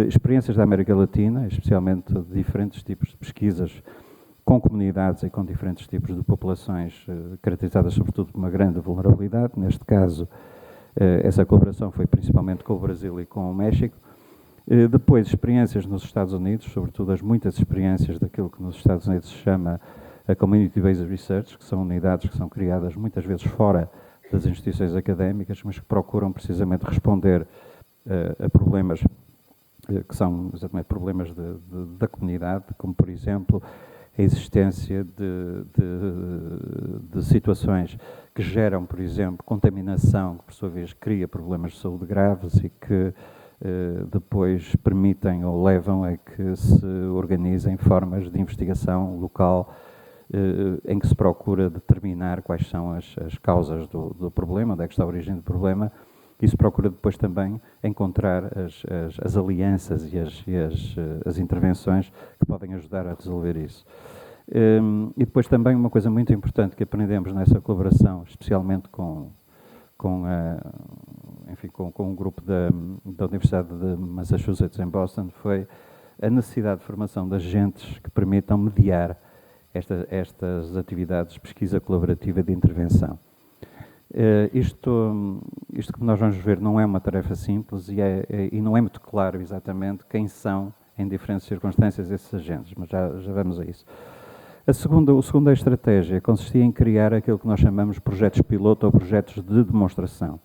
Experiências da América Latina, especialmente de diferentes tipos de pesquisas com comunidades e com diferentes tipos de populações caracterizadas sobretudo por uma grande vulnerabilidade. Neste caso, essa colaboração foi principalmente com o Brasil e com o México. Depois, experiências nos Estados Unidos, sobretudo as muitas experiências daquilo que nos Estados Unidos se chama a Community-Based Research, que são unidades que são criadas muitas vezes fora das instituições académicas, mas que procuram precisamente responder a problemas que são exatamente problemas da comunidade, como, por exemplo, a existência de situações que geram, por exemplo, contaminação, que por sua vez cria problemas de saúde graves e que depois permitem ou levam a que se organizem formas de investigação local em que se procura determinar quais são as causas do problema, onde é que está a origem do problema, e se procura depois também encontrar as alianças e as intervenções que podem ajudar a resolver isso. E depois também uma coisa muito importante que aprendemos nessa colaboração, especialmente com um grupo da Universidade de Massachusetts em Boston, foi a necessidade de formação de agentes que permitam mediar estas atividades de pesquisa colaborativa de intervenção. Isto que nós vamos ver não é uma tarefa simples e não é muito claro exatamente quem são, em diferentes circunstâncias, esses agentes, mas já vamos a isso. A segunda estratégia consistia em criar aquilo que nós chamamos de projetos piloto ou projetos de demonstração,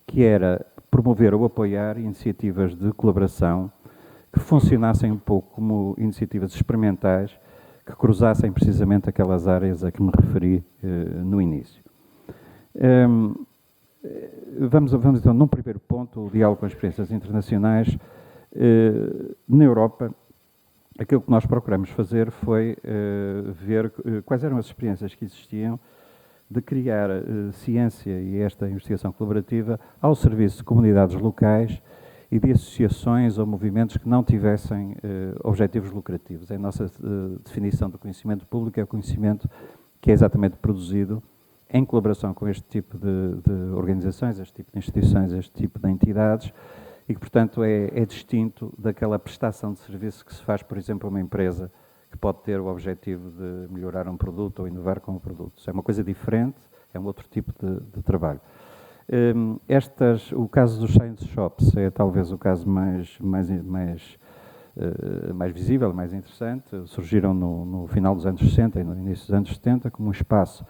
que era promover ou apoiar iniciativas de colaboração que funcionassem um pouco como iniciativas experimentais, que cruzassem precisamente aquelas áreas a que me referi no início. Vamos então, num primeiro ponto, o diálogo com as experiências internacionais. Na Europa, aquilo que nós procuramos fazer foi ver quais eram as experiências que existiam de criar ciência e esta investigação colaborativa ao serviço de comunidades locais e de associações ou movimentos que não tivessem objetivos lucrativos. A nossa definição do conhecimento público é o conhecimento que é exatamente produzido em colaboração com este tipo de organizações, este tipo de instituições, este tipo de entidades, e que, portanto, é distinto daquela prestação de serviço que se faz, por exemplo, a uma empresa que pode ter o objetivo de melhorar um produto ou inovar com o produto. Isso é uma coisa diferente, é um outro tipo de trabalho. O caso dos Science Shops é talvez o caso mais mais visível, mais interessante. Surgiram no final dos anos 60 e no início dos anos 70 como um espaço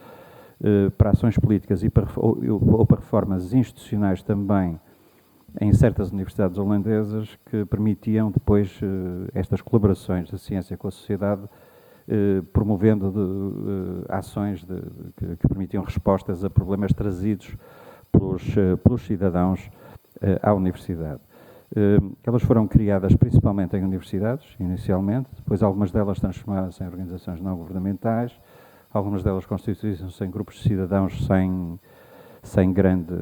para ações políticas ou para reformas institucionais também em certas universidades holandesas que permitiam depois estas colaborações da ciência com a sociedade, promovendo ações que permitiam respostas a problemas trazidos pelos cidadãos à universidade. Elas foram criadas principalmente em universidades, inicialmente, depois algumas delas transformaram-se em organizações não governamentais, algumas delas constituíram-se em grupos de cidadãos sem grande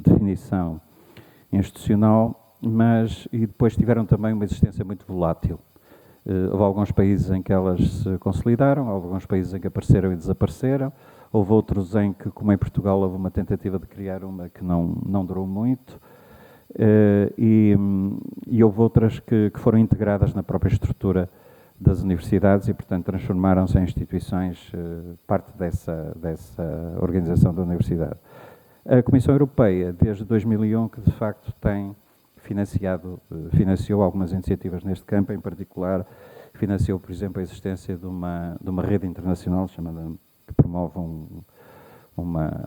definição institucional, e depois tiveram também uma existência muito volátil. Houve alguns países em que elas se consolidaram, houve alguns países em que apareceram e desapareceram, houve outros em que, como em Portugal, houve uma tentativa de criar uma que não durou muito, e houve outras que foram integradas na própria estrutura das universidades e, portanto, transformaram-se em instituições, parte dessa organização da universidade. A Comissão Europeia, desde 2001, que de facto financiou algumas iniciativas neste campo, em particular, financiou, por exemplo, a existência de uma rede internacional que promove uma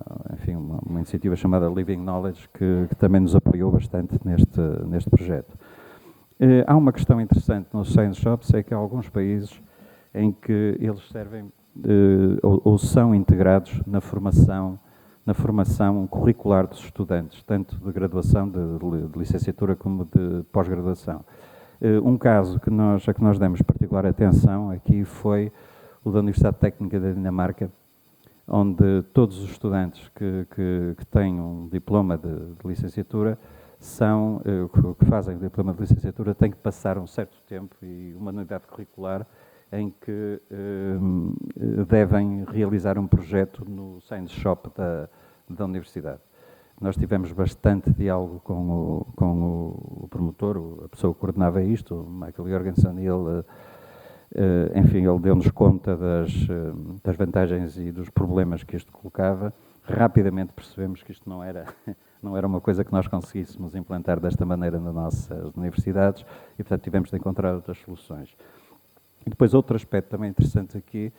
iniciativa chamada Living Knowledge, que também nos apoiou bastante neste projeto. Há uma questão interessante nos Science Shops, é que há alguns países em que eles servem ou são integrados na formação curricular dos estudantes, tanto de graduação, de licenciatura, como de pós-graduação. Um caso a que nós demos particular atenção aqui foi o da Universidade Técnica da Dinamarca, onde todos os estudantes que têm um diploma de licenciatura que fazem o diploma de licenciatura têm que passar um certo tempo e uma unidade curricular em que devem realizar um projeto no Science Shop da universidade. Nós tivemos bastante diálogo com o promotor, a pessoa que coordenava isto, o Michael Jorgensen, e ele deu-nos conta das vantagens e dos problemas que isto colocava. Rapidamente percebemos que isto não era uma coisa que nós conseguíssemos implantar desta maneira nas nossas universidades e, portanto, tivemos de encontrar outras soluções. E depois, outro aspecto também interessante aqui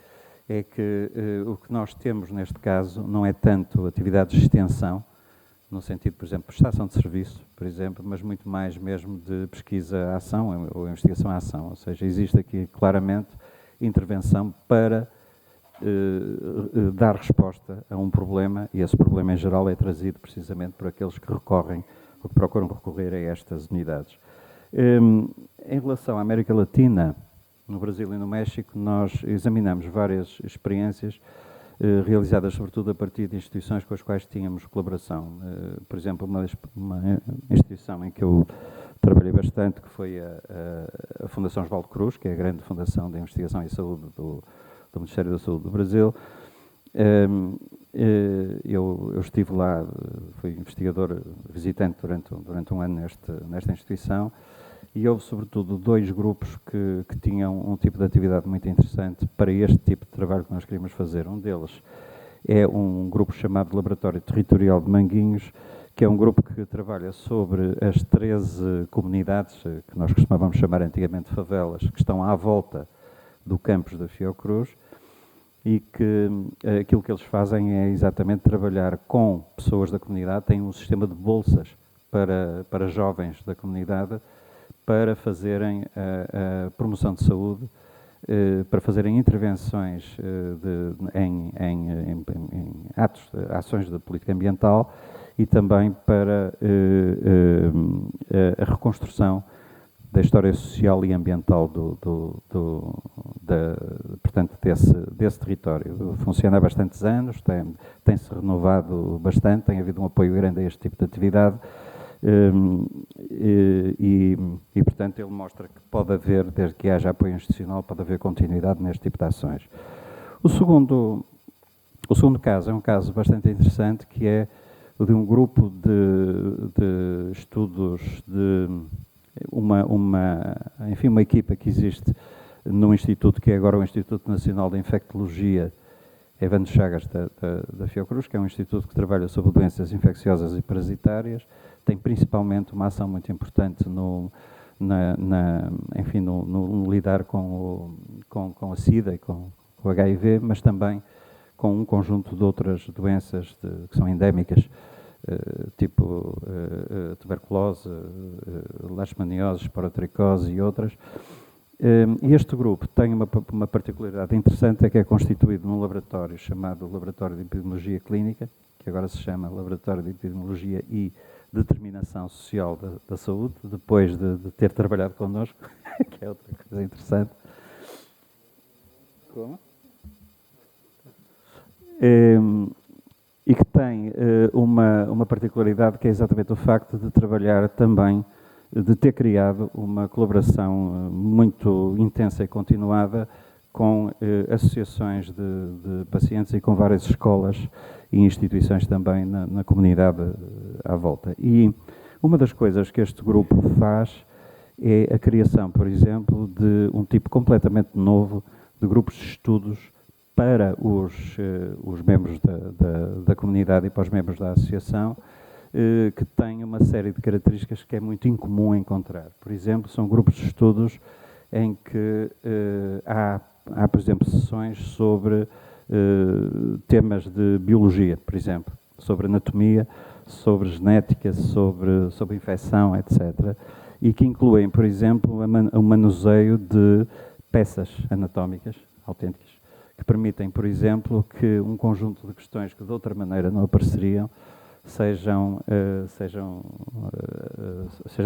é que o que nós temos neste caso não é tanto atividades de extensão, no sentido, por exemplo, de prestação de serviço, por exemplo, mas muito mais mesmo de pesquisa à ação ou investigação à ação. Ou seja, existe aqui claramente intervenção para dar resposta a um problema, e esse problema em geral é trazido precisamente por aqueles que recorrem ou que procuram recorrer a estas unidades. Em relação à América Latina, no Brasil e no México, nós examinamos várias experiências realizadas sobretudo a partir de instituições com as quais tínhamos colaboração. Por exemplo, uma instituição em que eu trabalhei bastante, que foi a Fundação Osvaldo Cruz, que é a grande fundação de investigação e saúde do Ministério da Saúde do Brasil. Eu estive lá, fui investigador visitante durante um ano nesta instituição, e houve sobretudo dois grupos que tinham um tipo de atividade muito interessante para este tipo de trabalho que nós queríamos fazer. Um deles é um grupo chamado Laboratório Territorial de Manguinhos, que é um grupo que trabalha sobre as 13 comunidades, que nós costumávamos chamar antigamente favelas, que estão à volta do campus da Fiocruz, e que aquilo que eles fazem é exatamente trabalhar com pessoas da comunidade, têm um sistema de bolsas para jovens da comunidade, para fazerem a promoção de saúde, para fazerem intervenções em ações de política ambiental e também para a reconstrução da história social e ambiental portanto, desse território. Funciona há bastantes anos, tem-se renovado bastante, tem havido um apoio grande a este tipo de atividade. Portanto, ele mostra que pode haver, desde que haja apoio institucional, pode haver continuidade neste tipo de ações. O segundo caso é um caso bastante interessante, que é o de um grupo de estudos de uma equipa que existe num instituto, que é agora o Instituto Nacional de Infectologia Evandro Chagas da Fiocruz, que é um instituto que trabalha sobre doenças infecciosas e parasitárias. Tem principalmente uma ação muito importante no enfim, no lidar com a SIDA e com o HIV, mas também com um conjunto de outras doenças que são endémicas, tipo tuberculose, leishmaniose, esporotricose e outras. E este grupo tem uma particularidade interessante, é que é constituído num laboratório chamado Laboratório de Epidemiologia Clínica, que agora se chama Laboratório de Epidemiologia e Determinação Social da Saúde, depois de ter trabalhado connosco, que é outra coisa interessante. Como? E que tem uma particularidade, que é exatamente o facto de trabalhar também, de ter criado uma colaboração muito intensa e continuada com associações de pacientes e com várias escolas e instituições também na comunidade à volta. E uma das coisas que este grupo faz é a criação, por exemplo, de um tipo completamente novo de grupos de estudos para os membros da comunidade e para os membros da associação, que tem uma série de características que é muito incomum encontrar. Por exemplo, são grupos de estudos em que há, por exemplo, sessões sobre temas de biologia, por exemplo, sobre anatomia, sobre genética, sobre infecção, etc. E que incluem, por exemplo, o manuseio de peças anatómicas autênticas, que permitem, por exemplo, que um conjunto de questões que de outra maneira não apareceriam sejam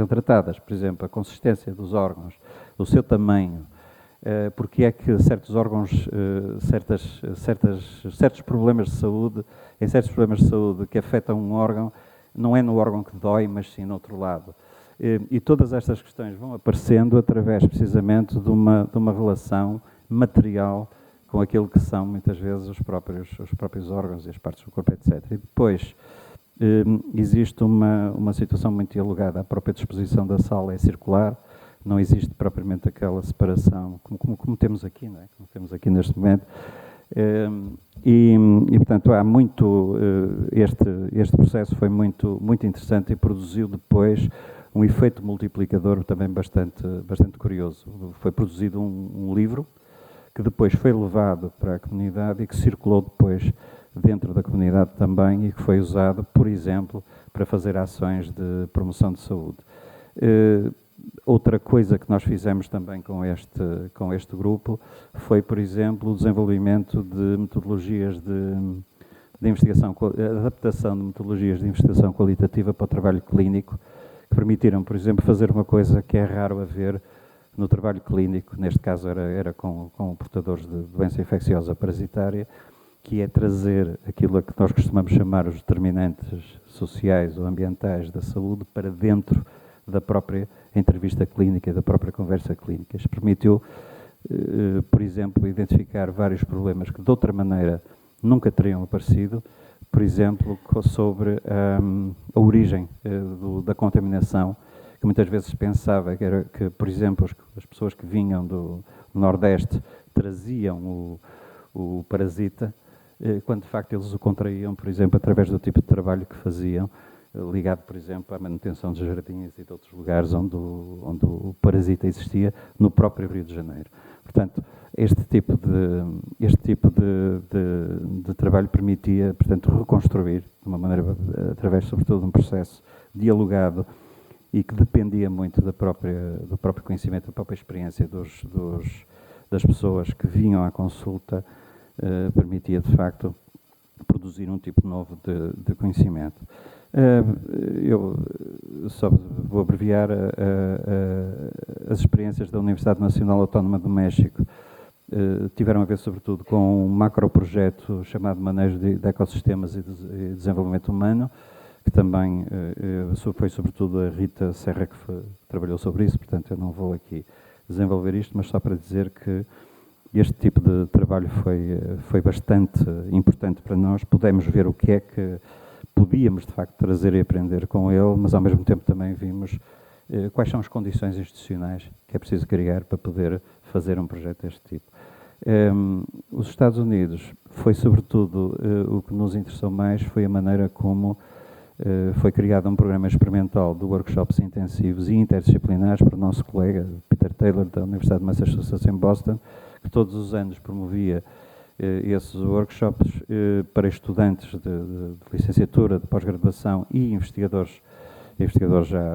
tratadas. Por exemplo, a consistência dos órgãos, o seu tamanho, porque é que certos órgãos, certos problemas de saúde, em certos problemas de saúde que afetam um órgão, não é no órgão que dói, mas sim no outro lado. E todas estas questões vão aparecendo através, precisamente, de uma relação material com aquilo que são, muitas vezes, os próprios órgãos e as partes do corpo, etc. E depois, existe uma situação muito dialogada. A própria disposição da sala é circular, não existe propriamente aquela separação, como temos aqui, não é? Como temos aqui neste momento. E portanto, há muito, este processo foi muito interessante e produziu depois um efeito multiplicador também bastante curioso. Foi produzido um livro que depois foi levado para a comunidade e que circulou depois dentro da comunidade também e que foi usado, por exemplo, para fazer ações de promoção de saúde. Outra coisa que nós fizemos também com este grupo foi, por exemplo, o desenvolvimento de metodologias de investigação, adaptação de metodologias de investigação qualitativa para o trabalho clínico, que permitiram, por exemplo, fazer uma coisa que é raro a ver no trabalho clínico, neste caso era com portadores de doença infecciosa parasitária, que é trazer aquilo a que nós costumamos chamar os determinantes sociais ou ambientais da saúde para dentro da própria entrevista clínica, da própria conversa clínica. Isto permitiu, por exemplo, identificar vários problemas que de outra maneira nunca teriam aparecido, por exemplo, sobre a origem da contaminação, que muitas vezes se pensava que, por exemplo, as pessoas que vinham do Nordeste traziam o parasita, quando de facto eles o contraíam, por exemplo, através do tipo de trabalho que faziam, ligado, por exemplo, à manutenção de jardins e de outros lugares onde o parasita existia, no próprio Rio de Janeiro. Portanto, este tipo de trabalho permitia, portanto, reconstruir, de uma maneira, através, sobretudo, de um processo dialogado e que dependia muito do próprio conhecimento, da própria experiência das pessoas que vinham à consulta, permitia, de facto, produzir um tipo novo de conhecimento. Eu só vou abreviar as experiências da Universidade Nacional Autónoma do México. Tiveram a ver, sobretudo, com um macroprojeto chamado Manejo de Ecossistemas e Desenvolvimento Humano, que também foi, sobretudo, a Rita Serra que trabalhou sobre isso, portanto, eu não vou aqui desenvolver isto, mas só para dizer que este tipo de trabalho foi bastante importante para nós. Pudemos ver o que é que podíamos, de facto, trazer e aprender com ele, mas, ao mesmo tempo, também vimos quais são as condições institucionais que é preciso criar para poder fazer um projeto deste tipo. Os Estados Unidos foi, sobretudo, o que nos interessou mais foi a maneira como foi criado um programa experimental de workshops intensivos e interdisciplinares para o nosso colega Peter Taylor, da Universidade de Massachusetts, em Boston, que todos os anos promovia esses workshops para estudantes de licenciatura, de pós-graduação e investigadores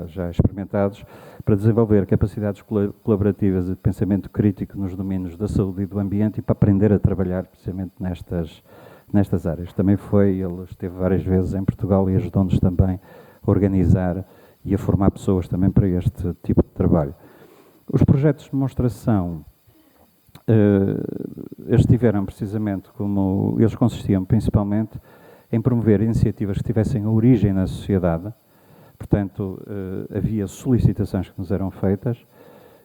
já experimentados, para desenvolver capacidades colaborativas de pensamento crítico nos domínios da saúde e do ambiente e para aprender a trabalhar precisamente nestas áreas. Também ele esteve várias vezes em Portugal e ajudou-nos também a organizar e a formar pessoas também para este tipo de trabalho. Os projetos de demonstração estiveram precisamente como eles consistiam principalmente em promover iniciativas que tivessem origem na sociedade. Portanto, havia solicitações que nos eram feitas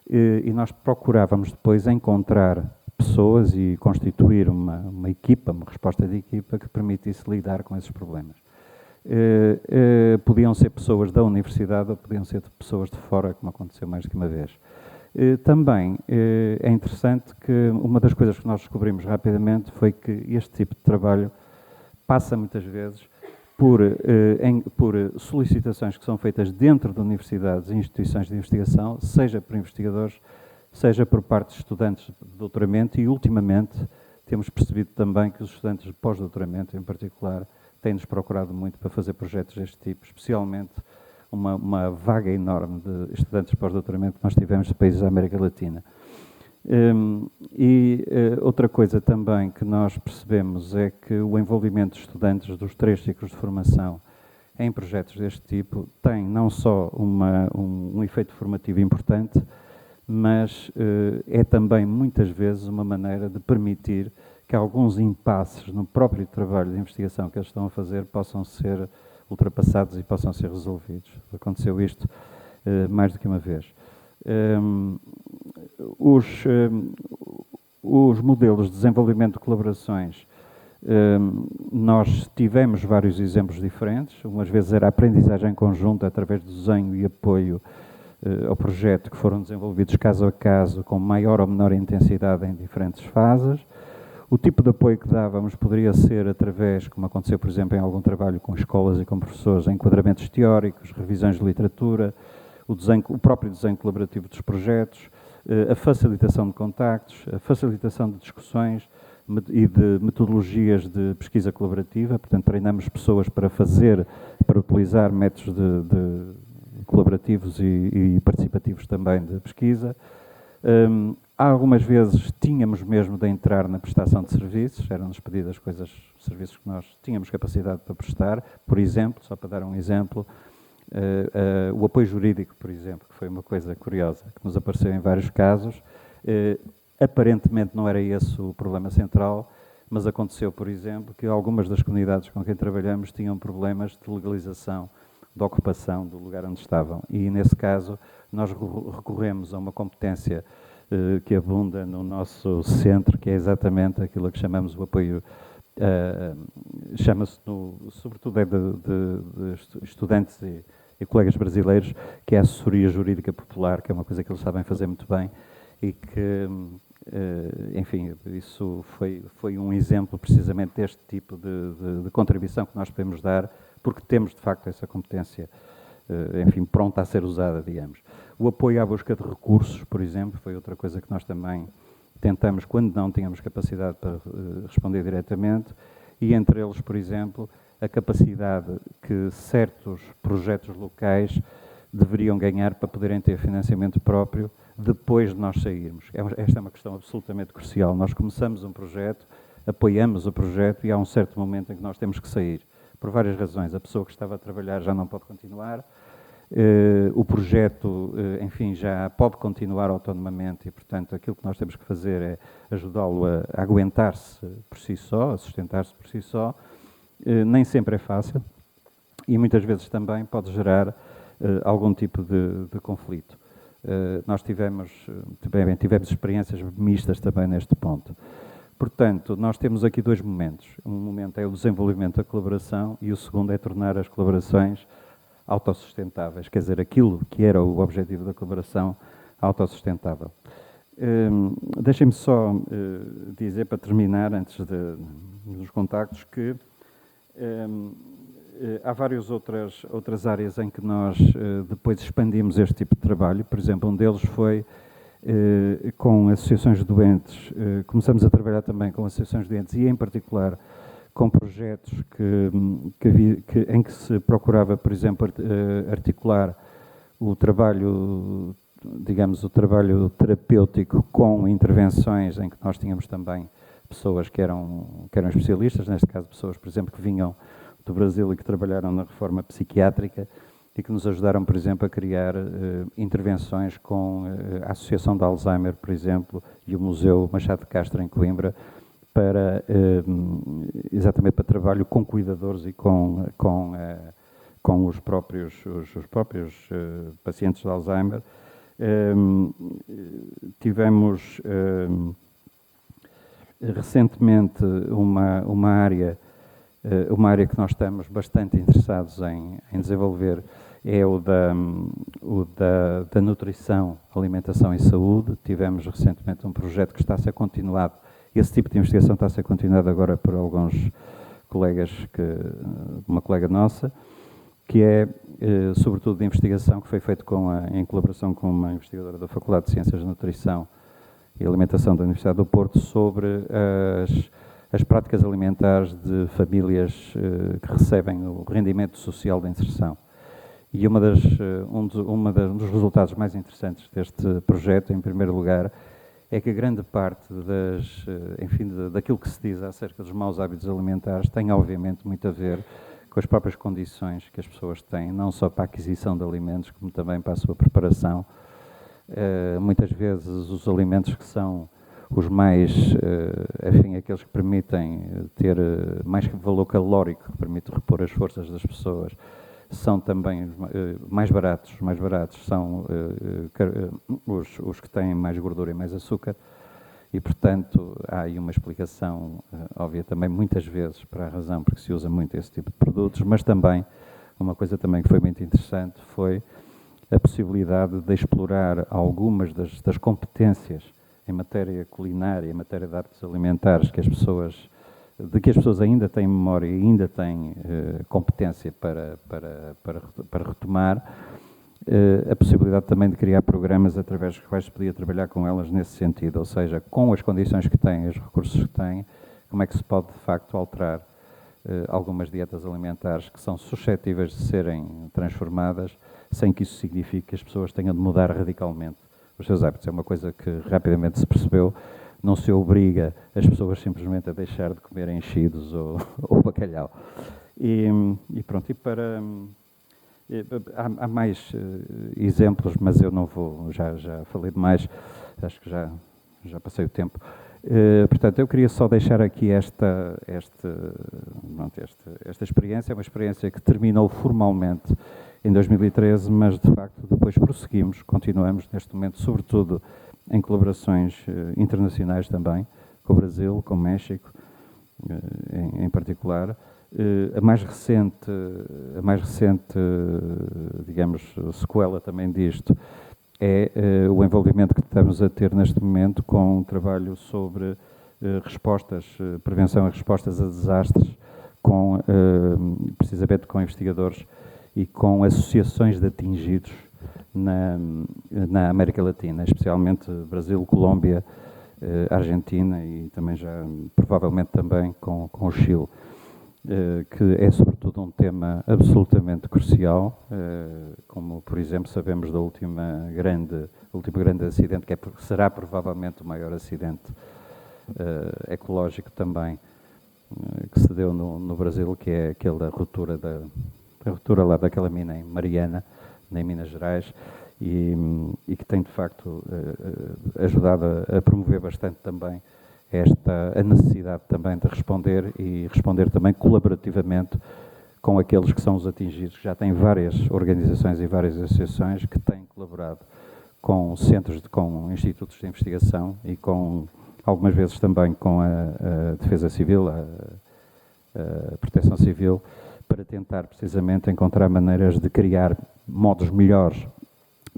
e nós procurávamos depois encontrar pessoas e constituir uma equipa, uma resposta de equipa que permitisse lidar com esses problemas. Podiam ser pessoas da universidade ou podiam ser pessoas de fora, como aconteceu mais do que uma vez. Também é interessante que uma das coisas que nós descobrimos rapidamente foi que este tipo de trabalho passa muitas vezes por solicitações que são feitas dentro de universidades e instituições de investigação, seja por investigadores, seja por parte de estudantes de doutoramento e, ultimamente, temos percebido também que os estudantes de pós-doutoramento, em particular, têm-nos procurado muito para fazer projetos deste tipo, especialmente uma vaga enorme de estudantes de pós-doutoramento que nós tivemos de países da América Latina. Outra coisa também que nós percebemos é que o envolvimento de estudantes dos 3 ciclos de formação em projetos deste tipo tem não só um efeito formativo importante, mas é também muitas vezes uma maneira de permitir que alguns impasses no próprio trabalho de investigação que eles estão a fazer possam ser ultrapassados e possam ser resolvidos. Aconteceu isto mais do que uma vez. Os modelos de desenvolvimento de colaborações, nós tivemos vários exemplos diferentes. Umas vezes era aprendizagem conjunta através do desenho e apoio ao projeto, que foram desenvolvidos caso a caso, com maior ou menor intensidade em diferentes fases. O tipo de apoio que dávamos poderia ser através, como aconteceu, por exemplo, em algum trabalho com escolas e com professores, enquadramentos teóricos, revisões de literatura, o próprio desenho colaborativo dos projetos, a facilitação de contactos, a facilitação de discussões e de metodologias de pesquisa colaborativa. Portanto, treinamos pessoas para utilizar métodos colaborativos e participativos também de pesquisa. Algumas vezes tínhamos mesmo de entrar na prestação de serviços, eram-nos pedidas serviços que nós tínhamos capacidade para prestar. Por exemplo, só para dar um exemplo, o apoio jurídico, por exemplo, que foi uma coisa curiosa, que nos apareceu em vários casos. Aparentemente não era esse o problema central, mas aconteceu, por exemplo, que algumas das comunidades com quem trabalhamos tinham problemas de legalização da ocupação do lugar onde estavam. E, nesse caso, nós recorremos a uma competência que abunda no nosso centro, que é exatamente aquilo que chamamos o apoio, chama-se, sobretudo, de estudantes e colegas brasileiros, que é a assessoria jurídica popular, que é uma coisa que eles sabem fazer muito bem e que, enfim, isso foi um exemplo precisamente deste tipo de contribuição que nós podemos dar, porque temos, de facto, essa competência, enfim, pronta a ser usada, digamos. O apoio à busca de recursos, por exemplo, foi outra coisa que nós também tentamos, quando não tínhamos capacidade para responder diretamente, e entre eles, por exemplo, a capacidade que certos projetos locais deveriam ganhar para poderem ter financiamento próprio depois de nós sairmos. Esta é uma questão absolutamente crucial. Nós começamos um projeto, apoiamos o projeto e há um certo momento em que nós temos que sair. Por várias razões. A pessoa que estava a trabalhar já não pode continuar, o projeto, enfim, já pode continuar autonomamente e, portanto, aquilo que nós temos que fazer é ajudá-lo a aguentar-se por si só, a sustentar-se por si só. Nem sempre é fácil e muitas vezes também pode gerar algum tipo de conflito. Nós tivemos experiências mistas também neste ponto. Portanto, nós temos aqui 2 momentos. Um momento é o desenvolvimento da colaboração e o segundo é tornar as colaborações autossustentáveis, quer dizer, aquilo que era o objetivo da colaboração autossustentável. Deixem-me só dizer, para terminar, antes dos contactos, que Há várias outras áreas em que nós depois expandimos este tipo de trabalho. Por exemplo, um deles foi com associações de doentes. Começamos a trabalhar também com associações de doentes e, em particular, com projetos em que se procurava, por exemplo, articular o trabalho, digamos, o trabalho terapêutico com intervenções em que nós tínhamos também pessoas que eram especialistas, neste caso pessoas, por exemplo, que vinham do Brasil e que trabalharam na reforma psiquiátrica e que nos ajudaram, por exemplo, a criar intervenções com a Associação de Alzheimer, por exemplo, e o Museu Machado de Castro em Coimbra, exatamente para trabalho com cuidadores e com os próprios pacientes de Alzheimer. Tivemos recentemente uma área que nós estamos bastante interessados em desenvolver, é o da nutrição, alimentação e saúde. Tivemos recentemente um projeto que está a ser continuado. Esse tipo de investigação está a ser continuado agora por alguns colegas, uma colega nossa, que é, sobretudo, de investigação que foi feito em colaboração com uma investigadora da Faculdade de Ciências de Nutrição e Alimentação da Universidade do Porto, sobre as práticas alimentares de famílias que recebem o rendimento social da inserção. E um dos resultados mais interessantes deste projeto, em primeiro lugar, é que a grande parte daquilo que se diz acerca dos maus hábitos alimentares tem, obviamente, muito a ver com as próprias condições que as pessoas têm, não só para a aquisição de alimentos, como também para a sua preparação. Muitas vezes os alimentos que são os mais, aqueles que permitem ter mais valor calórico, que permite repor as forças das pessoas, são também mais baratos são os que têm mais gordura e mais açúcar, e, portanto, há aí uma explicação óbvia também, muitas vezes, para a razão porque se usa muito esse tipo de produtos, mas também, uma coisa também que foi muito interessante foi a possibilidade de explorar algumas das competências em matéria culinária, em matéria de hábitos alimentares, de que as pessoas ainda têm memória e ainda têm competência para retomar, a possibilidade também de criar programas através dos quais se podia trabalhar com elas nesse sentido, ou seja, com as condições que têm, os recursos que têm, como é que se pode, de facto, alterar algumas dietas alimentares que são suscetíveis de serem transformadas, sem que isso signifique que as pessoas tenham de mudar radicalmente os seus hábitos. É uma coisa que rapidamente se percebeu. Não se obriga as pessoas simplesmente a deixar de comer enchidos ou bacalhau. E pronto, há mais exemplos, mas eu não vou, já falei demais, acho que já passei o tempo. Portanto, eu queria só deixar aqui esta experiência, uma experiência que terminou formalmente em 2013, mas de facto depois prosseguimos, continuamos neste momento, sobretudo em colaborações internacionais também, com o Brasil, com o México, em particular. A mais recente, digamos, sequela também disto é o envolvimento que estamos a ter neste momento com um trabalho sobre prevenção e respostas a desastres, precisamente com investigadores e com associações de atingidos na América Latina, especialmente Brasil, Colômbia, Argentina e também provavelmente também com o Chile, que é sobretudo um tema absolutamente crucial, como, por exemplo, sabemos do último grande acidente, será provavelmente o maior acidente ecológico também, que se deu no Brasil, que é aquele da ruptura lá daquela mina em Mariana, em Minas Gerais, e que tem, de facto, ajudado a promover bastante também a necessidade também de responder também colaborativamente com aqueles que são os atingidos. Já tem várias organizações e várias associações que têm colaborado com com institutos de investigação e algumas vezes também com a Defesa Civil, a Proteção Civil, para tentar precisamente encontrar maneiras de criar modos melhores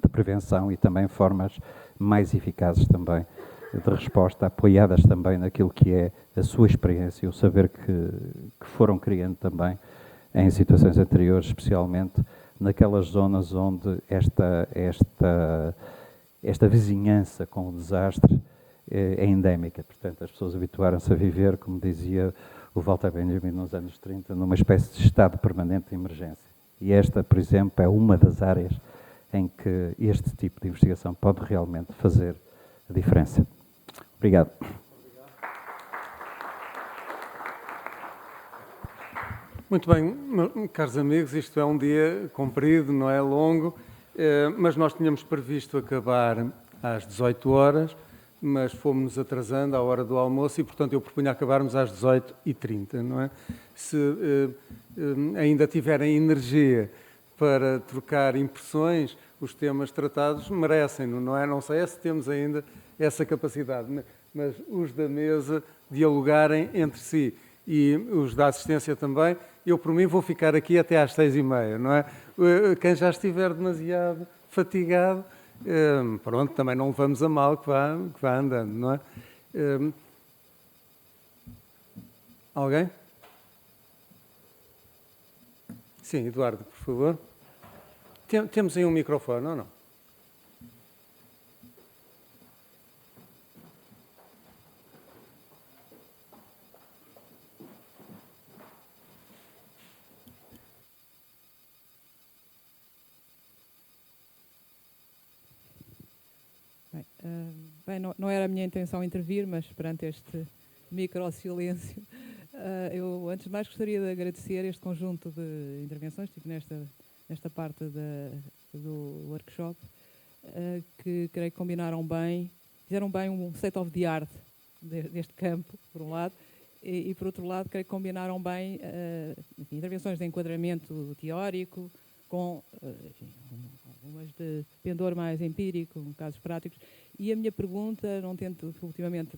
de prevenção e também formas mais eficazes também de resposta, apoiadas também naquilo que é a sua experiência e o saber que foram criando também em situações anteriores, especialmente naquelas zonas onde esta vizinhança com o desastre é endémica. Portanto, as pessoas habituaram-se a viver, como dizia o Walter Benjamin nos anos 30, numa espécie de estado permanente de emergência. E esta, por exemplo, é uma das áreas em que este tipo de investigação pode realmente fazer a diferença. Obrigado. Muito bem, caros amigos, isto é um dia comprido, não é longo, mas nós tínhamos previsto acabar às 18 horas, mas fomos-nos atrasando à hora do almoço e, portanto, eu propunha acabarmos às 18h30, não é? Se ainda tiverem energia para trocar impressões, os temas tratados merecem-no, não é? Não sei se temos ainda essa capacidade, mas os da mesa dialogarem entre si e os da assistência também. Eu, por mim, vou ficar aqui até às 6h30, não é? Quem já estiver demasiado fatigado, pronto, também não levamos a mal que vá andando, não é? Alguém? Sim, Eduardo, por favor. Temos aí um microfone, ou não? Bem, não era a minha intenção intervir, mas perante este micro-silêncio, eu, antes de mais, gostaria de agradecer este conjunto de intervenções, tipo nesta parte do workshop, que creio que combinaram bem, fizeram bem um state of the art deste campo, por um lado, e por outro lado, creio que combinaram bem intervenções de enquadramento teórico, com algumas de pendor mais empírico, casos práticos. E a minha pergunta, não tento ultimamente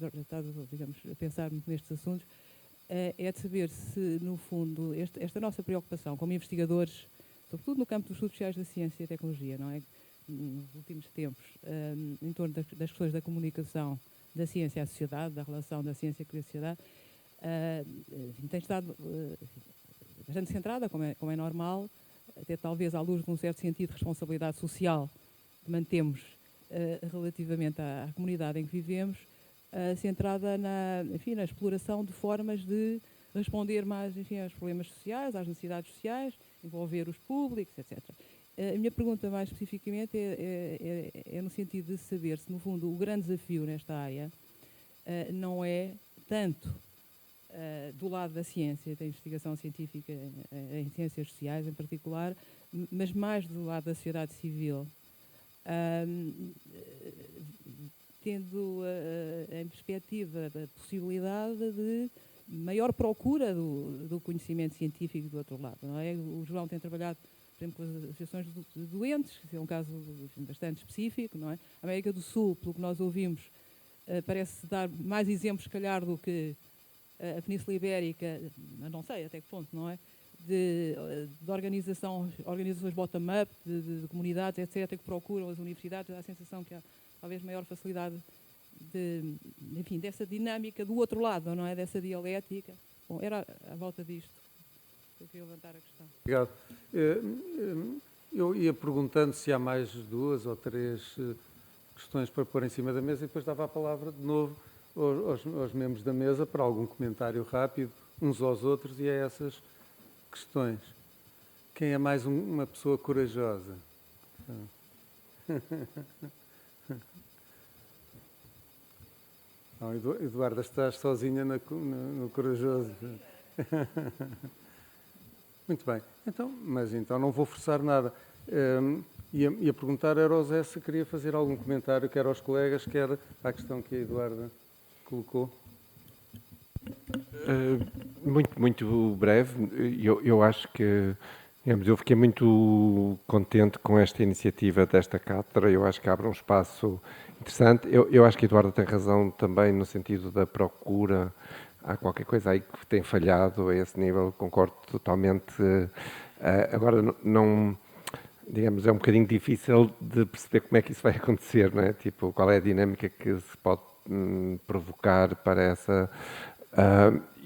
digamos, pensar muito nestes assuntos, é de saber se, no fundo, esta nossa preocupação como investigadores, sobretudo no campo dos estudos sociais da ciência e tecnologia, não é? Nos últimos tempos, em torno das questões da comunicação da ciência à sociedade, da relação da ciência com a sociedade, tem estado bastante centrada, como é normal, até talvez à luz de um certo sentido de responsabilidade social que mantemos relativamente à comunidade em que vivemos, centrada na exploração de formas de responder mais aos problemas sociais, às necessidades sociais, envolver os públicos, etc. A minha pergunta mais especificamente é no sentido de saber se, no fundo, o grande desafio nesta área não é tanto do lado da ciência, da investigação científica em ciências sociais em particular, mas mais do lado da sociedade civil, tendo em perspectiva a possibilidade de maior procura do conhecimento científico do outro lado, não é? O João tem trabalhado, por exemplo, com as associações de doentes, que é um caso bastante específico, não é? A América do Sul, pelo que nós ouvimos, parece dar mais exemplos, se calhar, do que a Península Ibérica, não sei até que ponto, não é? De organizações bottom-up, de comunidades, etc., que procuram as universidades, dá a sensação que há talvez maior facilidade dessa dinâmica do outro lado, não é? Dessa dialética. Bom, era à volta disto que eu queria levantar a questão. Obrigado. Eu ia perguntando se há mais 2 ou 3 questões para pôr em cima da mesa e depois dava a palavra de novo aos membros da mesa para algum comentário rápido, uns aos outros e a essas questões. Quem é mais uma pessoa corajosa? Não, Eduardo, estás sozinha no corajoso. Muito bem. Mas então não vou forçar nada. Ia perguntar a Rosé se queria fazer algum comentário, quer aos colegas, quer à questão que a Eduarda colocou. Muito breve. Eu acho que, digamos, eu fiquei muito contente com esta iniciativa desta cátedra. Eu acho que abre um espaço interessante. Eu acho que a Eduarda tem razão também no sentido da procura. Há qualquer coisa aí que tem falhado a esse nível, concordo totalmente. Agora, não, digamos, é um bocadinho difícil de perceber como é que isso vai acontecer, não é? Tipo, qual é a dinâmica que se pode provocar para essa...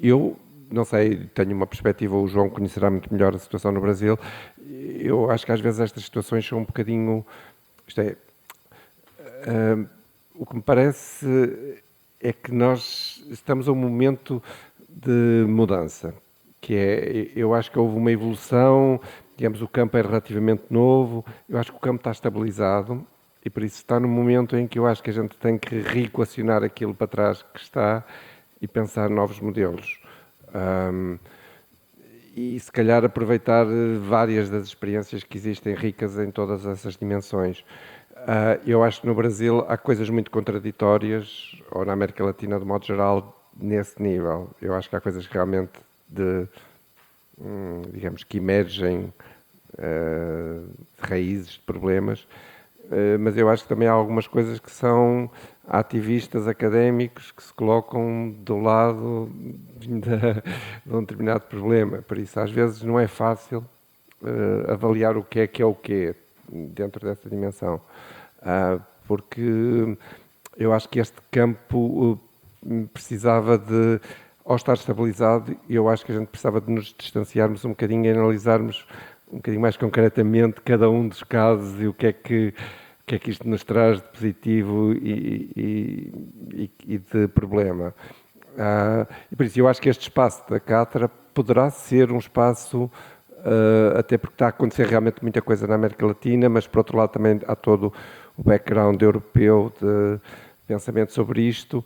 Eu não sei, tenho uma perspectiva, o João conhecerá muito melhor a situação no Brasil. Eu acho que às vezes estas situações são um bocadinho, o que me parece é que nós estamos a um momento de mudança, que é, eu acho que houve uma evolução, digamos, o campo é relativamente novo, eu acho que o campo está estabilizado e por isso está num momento em que eu acho que a gente tem que reequacionar aquilo para trás que está e pensar novos modelos. E se calhar aproveitar várias das experiências que existem ricas em todas essas dimensões. Eu acho que no Brasil há coisas muito contraditórias, ou na América Latina de modo geral, nesse nível. Eu acho que há coisas realmente digamos, que emergem de raízes de problemas, mas eu acho que também há algumas coisas que são ativistas académicos que se colocam do lado de um determinado problema. Por isso, às vezes, não é fácil avaliar o que é o quê dentro dessa dimensão. Porque eu acho que este campo precisava de, ao estar estabilizado, eu acho que a gente precisava de nos distanciarmos um bocadinho e analisarmos um bocadinho mais concretamente cada um dos casos e o que é que isto nos traz de positivo e de problema. E por isso eu acho que este espaço da Catra poderá ser um espaço, até porque está a acontecer realmente muita coisa na América Latina, mas por outro lado também há todo o background europeu de pensamento sobre isto.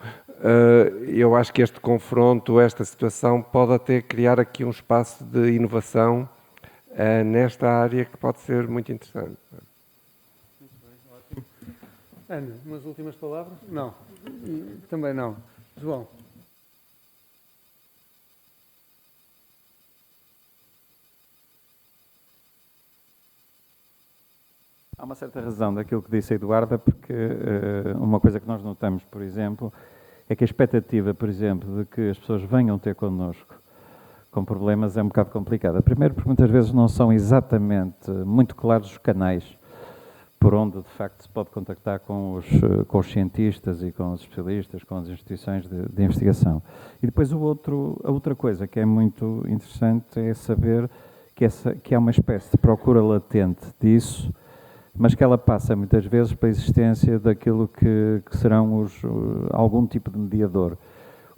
Eu acho que este confronto, esta situação pode até criar aqui um espaço de inovação nesta área que pode ser muito interessante. Muito bem, ótimo. Ana, umas últimas palavras? Não, também não. João. Há uma certa razão daquilo que disse a Eduarda, porque uma coisa que nós notamos, por exemplo, é que a expectativa, por exemplo, de que as pessoas venham ter connosco com problemas é um bocado complicada. Primeiro porque muitas vezes não são exatamente muito claros os canais por onde, de facto, se pode contactar com os cientistas e com os especialistas, com as instituições de investigação. E depois a outra coisa que é muito interessante é saber que há uma espécie de procura latente disso, mas que ela passa muitas vezes pela existência daquilo que serão algum tipo de mediador.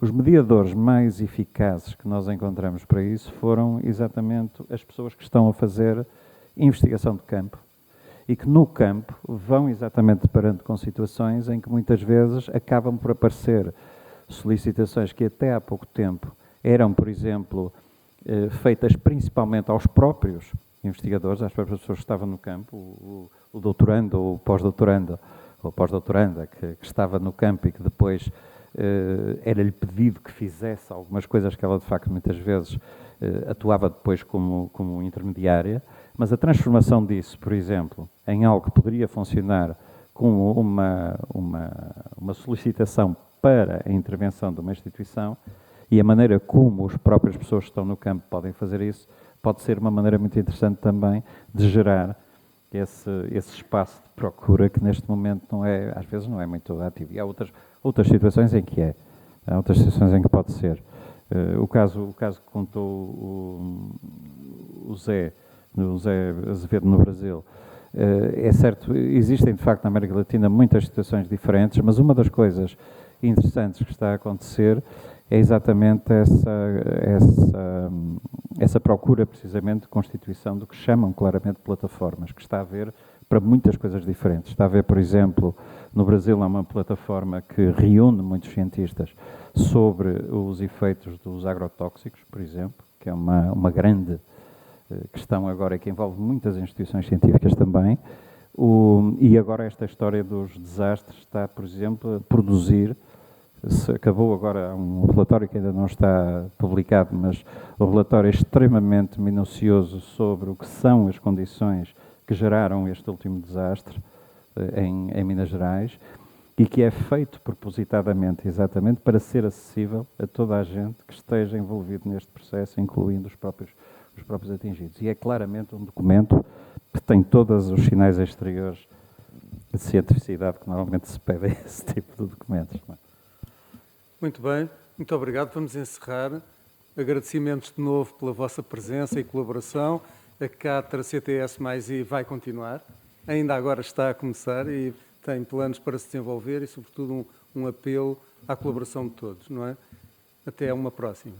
Os mediadores mais eficazes que nós encontramos para isso foram exatamente as pessoas que estão a fazer investigação de campo e que no campo vão exatamente deparando com situações em que muitas vezes acabam por aparecer solicitações que até há pouco tempo eram, por exemplo, feitas principalmente aos próprios investigadores, às próprias pessoas que estavam no campo, o doutorando ou o pós-doutorando, ou pós-doutoranda que estava no campo e que depois era-lhe pedido que fizesse algumas coisas que ela, de facto, muitas vezes atuava depois como intermediária, mas a transformação disso, por exemplo, em algo que poderia funcionar como uma solicitação para a intervenção de uma instituição e a maneira como as próprias pessoas que estão no campo podem fazer isso, pode ser uma maneira muito interessante também de gerar esse espaço de procura que neste momento às vezes não é muito ativo. E há outras situações em que há outras situações em que pode ser. O caso que contou o Zé Azevedo no Brasil, é certo, existem de facto na América Latina muitas situações diferentes, mas uma das coisas interessantes que está a acontecer é exatamente essa procura, precisamente, de constituição do que chamam claramente de plataformas, que está a haver para muitas coisas diferentes. Está a haver, por exemplo, no Brasil há uma plataforma que reúne muitos cientistas sobre os efeitos dos agrotóxicos, por exemplo, que é uma grande questão agora que envolve muitas instituições científicas também. E agora esta história dos desastres está, por exemplo, a produzir. Acabou agora um relatório que ainda não está publicado, mas o relatório é extremamente minucioso sobre o que são as condições que geraram este último desastre em Minas Gerais e que é feito propositadamente, exatamente, para ser acessível a toda a gente que esteja envolvido neste processo, incluindo os próprios atingidos. E é claramente um documento que tem todos os sinais exteriores de cientificidade que normalmente se pede a esse tipo de documentos. Muito bem, muito obrigado. Vamos encerrar. agradecimentos de novo pela vossa presença e colaboração. A Catra CTS+I vai continuar, ainda agora está a começar e tem planos para se desenvolver e, sobretudo, um apelo à colaboração de todos, não é? Até uma próxima.